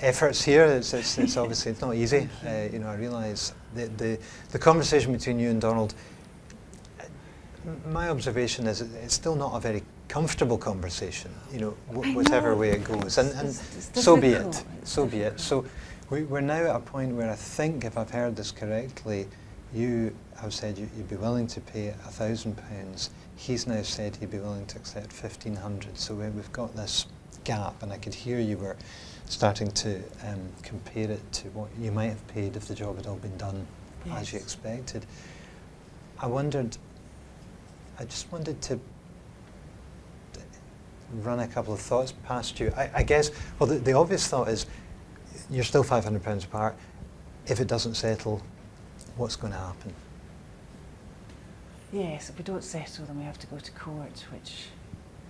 efforts here. It's obviously it's not easy. You know, I realise the conversation between you and Donald. My observation is it's still not a very comfortable conversation. You know, whichever way it goes, and so be it. So be it. So we're now at a point where I think, if I've heard this correctly, you have said you'd be willing to pay £1,000. He's now said he'd be willing to accept 1,500. So we've got this gap, and I could hear you were starting to compare it to what you might have paid if the job had all been done as you expected. I just wanted to run a couple of thoughts past you. I guess, well, the obvious thought is you're still £500 apart. If it doesn't settle, what's going to happen? Yes, if we don't settle, then we have to go to court, which...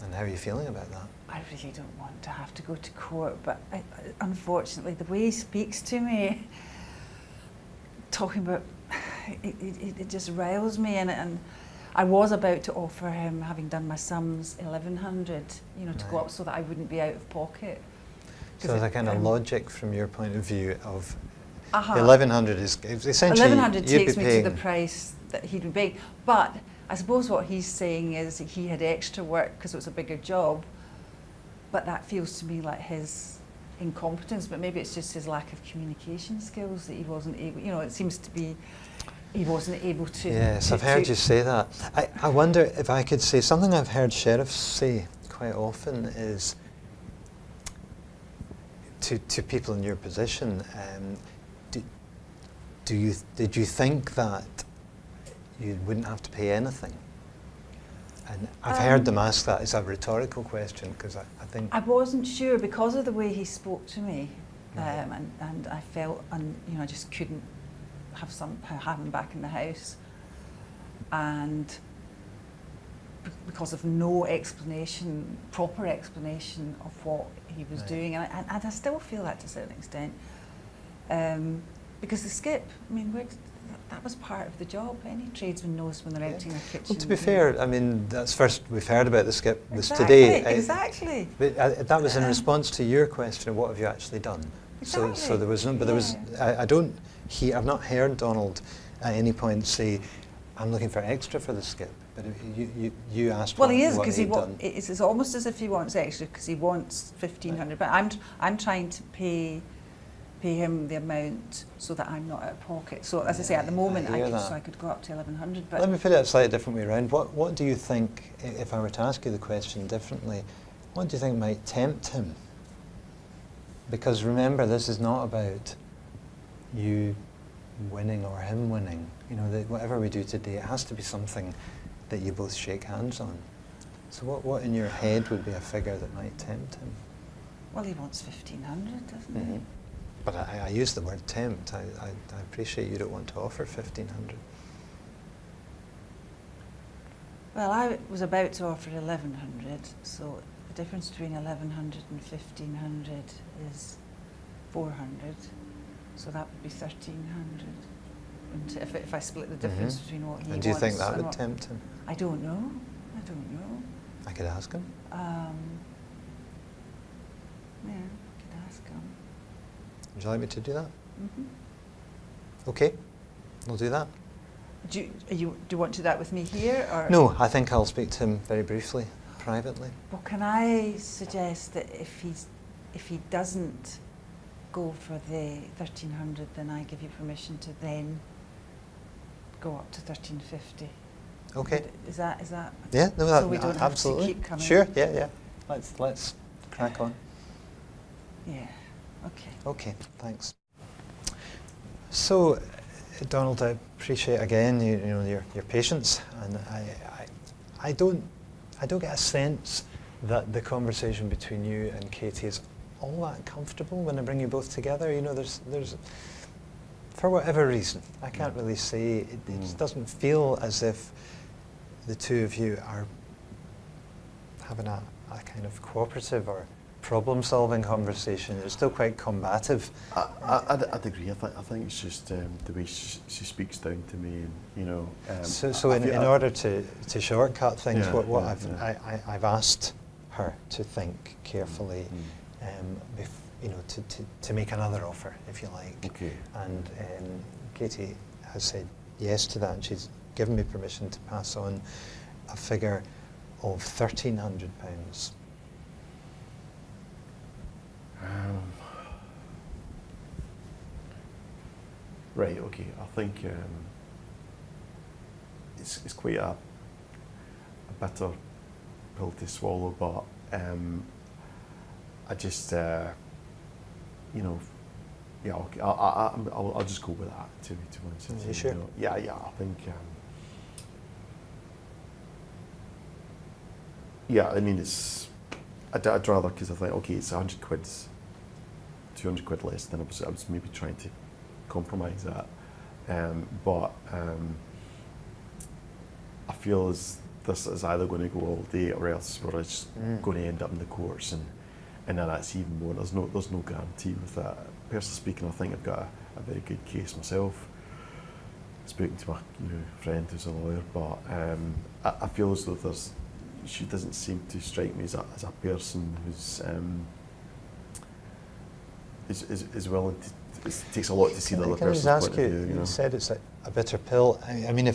And how are you feeling about that? I really don't want to have to go to court, but unfortunately, the way he speaks to me, talking about, it just riles me, and I was about to offer him, having done my sums, 1,100, you know, to go up so that I wouldn't be out of pocket. So there's a kind of logic from your point of view of 1,100 is essentially 1,100 takes me paying to the price that he'd be paying. But I suppose what he's saying is that he had extra work because it was a bigger job, but that feels to me like his incompetence, but maybe it's just his lack of communication skills that he wasn't able, you know, it seems to be he wasn't able to... Yes, I've heard you say that. I wonder if I could say, something I've heard sheriffs say quite often is, to people in your position, did you think that you wouldn't have to pay anything? And I've heard them ask that as a rhetorical question, because I think... I wasn't sure because of the way he spoke to me, and I felt, you know, I just couldn't have him back in the house, and because of no explanation, proper explanation of what he was doing, and I still feel that to a certain extent, because the skip, I mean, that was part of the job. Any tradesman knows when they're emptying their kitchen. Well, to be fair, I mean, that's first we've heard about the skip was today. Exactly. But that was in response to your question of what have you actually done. Exactly. So there was, but there was. I've not heard Donald at any point say, "I'm looking for extra for the skip." But you asked. Well, he is, because it's almost as if he wants extra because he wants 1,500. But I'm trying to pay him the amount so that I'm not out of pocket. So as I say, at the moment I could go up to 1,100. But let me put it a slightly different way around. What do you think, if I were to ask you the question differently, what do you think might tempt him? Because remember, this is not about you winning or him winning. You know, that whatever we do today, it has to be something that you both shake hands on. So what in your head would be a figure that might tempt him? Well, he wants 1,500, doesn't he? But I use the word tempt. I appreciate you don't want to offer 1,500. Well, I was about to offer 1,100, so the difference between 1,100 and 1,500 is 400, so that would be 1,300. And if I split the difference between what he wants... And do you think that would tempt him? I don't know. I could ask him. Yeah, I could ask him. Would you like me to do that? Mm-hmm. Okay, we'll do that. Do you want to do that with me here, or...? No, I think I'll speak to him very briefly, privately. Well, can I suggest that if he doesn't go for the 1,300, then I give you permission to then go up to 1,350. Okay. Is that? Yeah, no, that, so we don't absolutely. have to keep coming. Sure. Yeah. Let's crack on. Yeah. Okay. Okay. Thanks. So, Donald, I appreciate again your patience, and I don't get a sense that the conversation between you and Katie is all that comfortable when I bring you both together. There's for whatever reason, I can't really say, it just doesn't feel as if the two of you are having a kind of cooperative or problem-solving conversation. It's still quite combative. I'd agree. I think it's just the way she speaks down to me, and So in order to shortcut things, I've asked her to think carefully, to make another offer, if you like. Okay. And Katie has said yes to that, and she's given me permission to pass on a figure of £1,300. Right, okay. I think it's quite a bitter pill to swallow, but I just, I'll just go with that, to be honest. Are you sure? Yeah, I think, I mean, I'd rather, because I think, okay, it's 100 quid, 200 quid less than I was maybe trying to compromise that. But I feel as this is either going to go all day, or else we're just going to end up in the courts, and then that's even more. There's no guarantee with that. Personally speaking, I think I've got a very good case myself. Speaking to my friend who's a lawyer, but I feel as though she doesn't seem to strike me as a person who's is willing to. It takes a lot to see the other person's point of view. You said it's a bitter pill. I mean,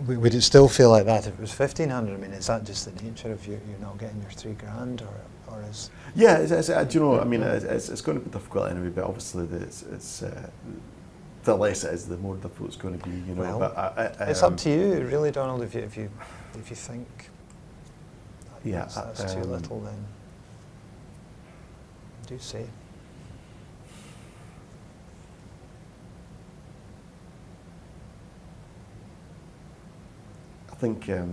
would it still feel like that if it was 1,500? I mean, is that just the nature of you're not getting your £3,000, or is? Yeah, do you know? I mean, it's going to be difficult anyway. But obviously, it's the less it is, the more difficult it's going to be. Well, but it's up to you, really, Donald. If you think that's too little, then do say. I think, I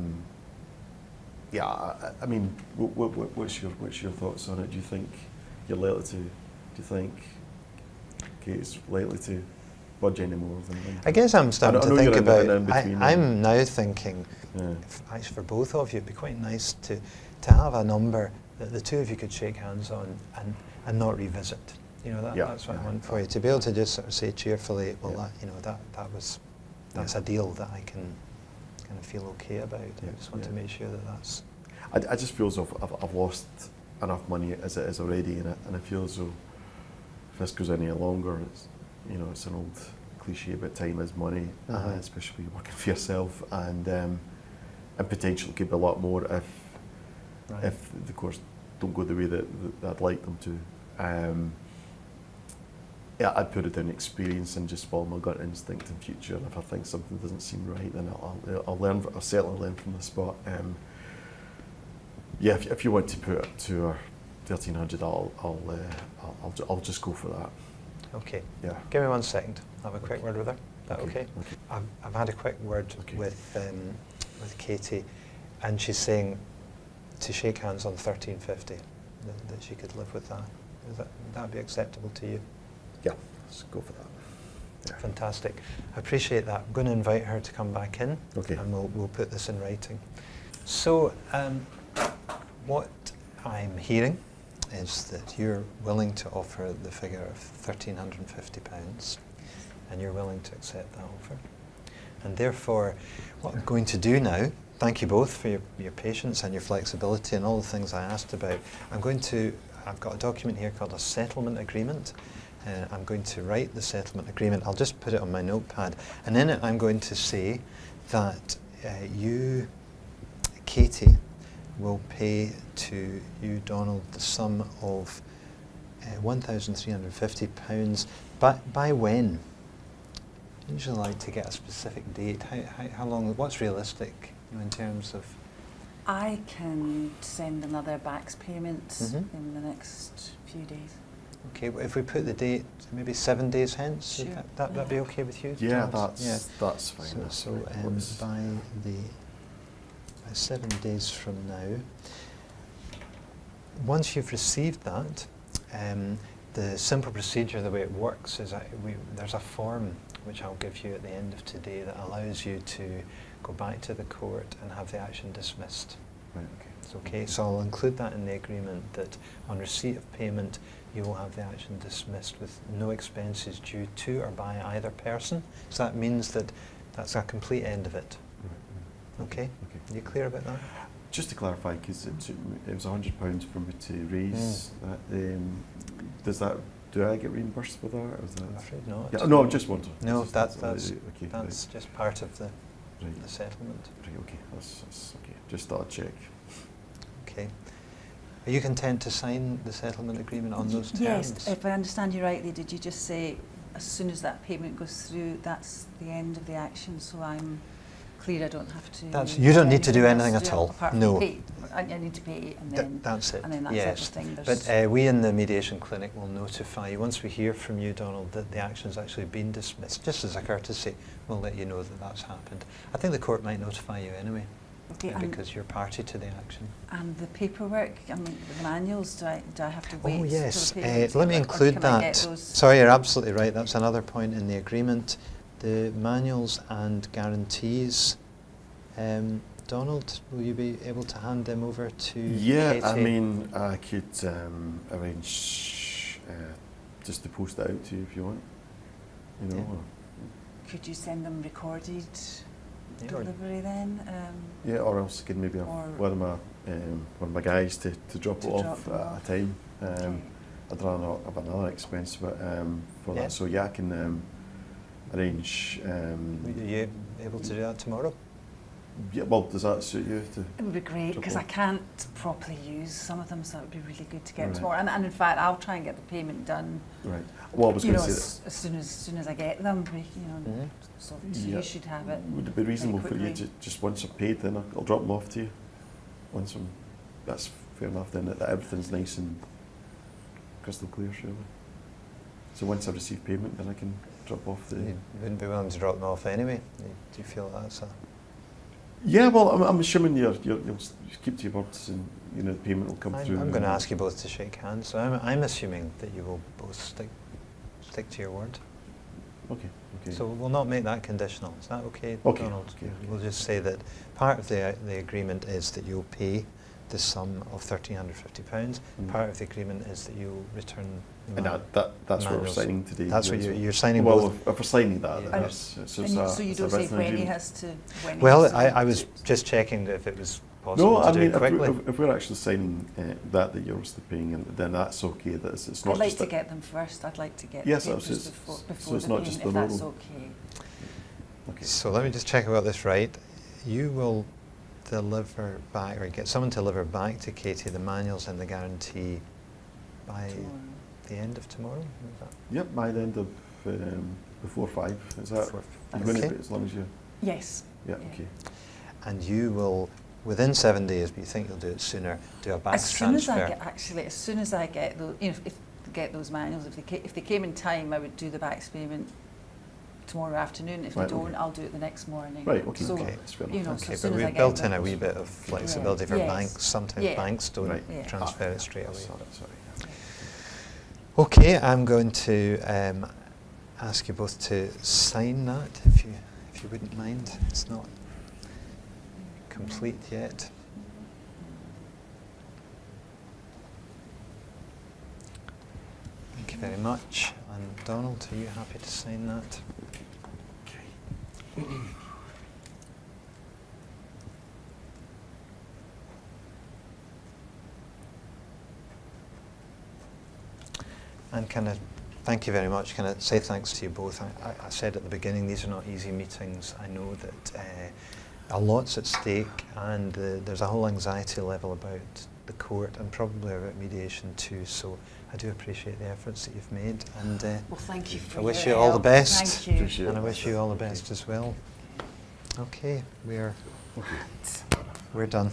mean, what's your thoughts on it? Do you think you're likely to? Do you think Kate's likely to budge any more than? I guess I'm starting to think about. I'm now thinking, actually, for both of you, it'd be quite nice to have a number that the two of you could shake hands on and not revisit. That's what I want for you, to be able to just sort of say cheerfully, well, that's a deal that I can kind of feel okay about. I just want to make sure that's. I just feel as though I've lost enough money as it is already, and I feel as though if this goes any longer, it's an old cliche about time is money, especially when you're working for yourself, and potentially could be a lot more if the courts don't go the way that I'd like them to. I'd put it down to experience and just follow my gut instinct in future. And if I think something doesn't seem right, then I'll learn. I'll certainly learn from the spot. If you want to put it to 1,300, I'll just go for that. Okay. Yeah. Give me 1 second. I'll have a quick word with her. Is that okay? I've had a quick word with Katie, and she's saying to shake hands on 1,350. That she could live with that. Would that be acceptable to you? Yeah, let's go for that. Yeah. Fantastic. I appreciate that. I'm going to invite her to come back in, and we'll put this in writing. So, what I'm hearing is that you're willing to offer the figure of £1,350, and you're willing to accept that offer. And therefore, what I'm going to do now, thank you both for your patience and your flexibility and all the things I asked about. I've got a document here called a settlement agreement. I'm going to write the settlement agreement. I'll just put it on my notepad. And in it, I'm going to say that you, Katie, will pay to you, Donald, the sum of £1,350. But by when? I usually like to get a specific date. How long? What's realistic in terms of? I can send another backs payment in the next few days. Okay, well, if we put the date maybe 7 days hence, would Sure. that'd be okay with you? Yeah, Thomas? that's fine. So What's- by 7 days from now, once you've received that, the simple procedure, the way it works, is there's a form which I'll give you at the end of today that allows you to go back to the court and have the action dismissed. Right, okay. It's okay, so I'll include that in the agreement that on receipt of payment you will have the action dismissed with no expenses due to or by either person. So that means that that's a complete end of it. Right. Okay? Okay. Are you clear about that? Just to clarify, because it was £100 for me to raise that. Do I get reimbursed for that? Or is I'm that? afraid not. Yeah, no, I'm just wondering. No, Just- that's okay. that's just part of the Right. settlement. Right, okay, that's okay. Just thought I'd check. Okay. Are you content to sign the settlement agreement on those terms? Yes, if I understand you rightly, did you just say as soon as that payment goes through, that's the end of the action, so I'm clear I don't have to... You don't need to do anything anything else at to all. apart from No. pay. I need to pay and then... That's it. And then that's yes. everything. But we in the mediation clinic will notify you, once we hear from you, Donald, that the action's actually been dismissed. Just as a courtesy, we'll let you know that that's happened. I think the court might notify you anyway, okay, because you're party to the action. And the paperwork, I mean, the manuals, do I have to wait? Oh yes, till the payment let me or include can I get that. those? Sorry, you're absolutely right. That's another point in the agreement. The manuals and guarantees. Donald, will you be able to hand them over to Yeah, Katie? I mean, I could arrange just to post that out to you if you want. You know. Yeah. Or, Could you send them recorded Yeah, or- delivery then? yeah, or else I could maybe have Or- one of my guys to drop To it drop off them at off. a time. Okay. I'd rather have another expense, but for Yeah. that, so yeah, I can arrange. Are you able to do that tomorrow? Yeah, well, does that suit you? It would be great Drop because I off. can't properly use some of them, so it would be really good to get Right. tomorrow. And in fact, I'll try and get the payment done. Right. Well, I was You going know, to say as soon as I get them. You know, Mhm. so Yeah. you should have it. would it be reasonable for you quickly. just once I've paid, then I'll drop them off to you? Once I'm, that's fair enough. Then that everything's nice and crystal clear, surely. So once I receive payment, then I can drop off the. You wouldn't be willing to drop them off anyway? Do you feel that's a... Yeah, well, I'm assuming you'll keep to your words, and you know the payment will come through. I'm going to ask you both to shake hands, so I'm assuming that you will both stick to your word. Okay. Okay. So we'll not make that conditional. Is that okay, Okay, Donald? okay. We'll just say that part of the agreement is that you'll pay the sum of £1,350. Mm. Part of the agreement is that you'll return. And that's what we're manuals. signing today. That's what yeah, you're signing well, both. if we're signing that, Yeah. then that's And it's you, a, so you it's a don't say written when he agreement. has to. When he Well, has to I was just checking if it was possible No, to I do mean, it quickly. if we're actually signing that you're still paying, and then that's okay. That it's not I'd like just to that- get them first. I'd like to get Yes, the papers absolutely. before So it's the not payment, just if the that's roll. okay. Okay. So let me just check I got this right. You will deliver back, or get someone to deliver back to Katie the manuals and the guarantee by Tomorrow. the end of tomorrow? Is that Yep, by the end of before 5. Is that? before- You're going okay. to, as long as you. Yes. Yeah. Yeah. Okay. And you will, within 7 days, but you think you'll do it sooner, do a back As soon as transfer. I get, actually, as soon as I get those, if get those manuals, if they came in time, I would do the back payment tomorrow afternoon. If Right, they don't, okay. I'll do it the next morning. Right. Okay. So, Okay. That's fair you enough. know, so Okay, as soon but as I we've get built them- in a wee bit of flexibility for Yes. banks. Sometimes Yeah. banks don't Right. Yeah. transfer it straight away. Sorry. Okay, I'm going to ask you both to sign that, if you wouldn't mind. It's not complete yet. Thank you very much. And Donald, are you happy to sign that? Okay. And can I thank you very much. Can I say thanks to you both? I said at the beginning, these are not easy meetings. I know that a lot's at stake, and there's a whole anxiety level about the court and probably about mediation too. So I do appreciate the efforts that you've made, and Well, thank you for I wish your you all the help. best. Thank you. Appreciate and I it. wish you all the best as well. Okay, we're Okay. done.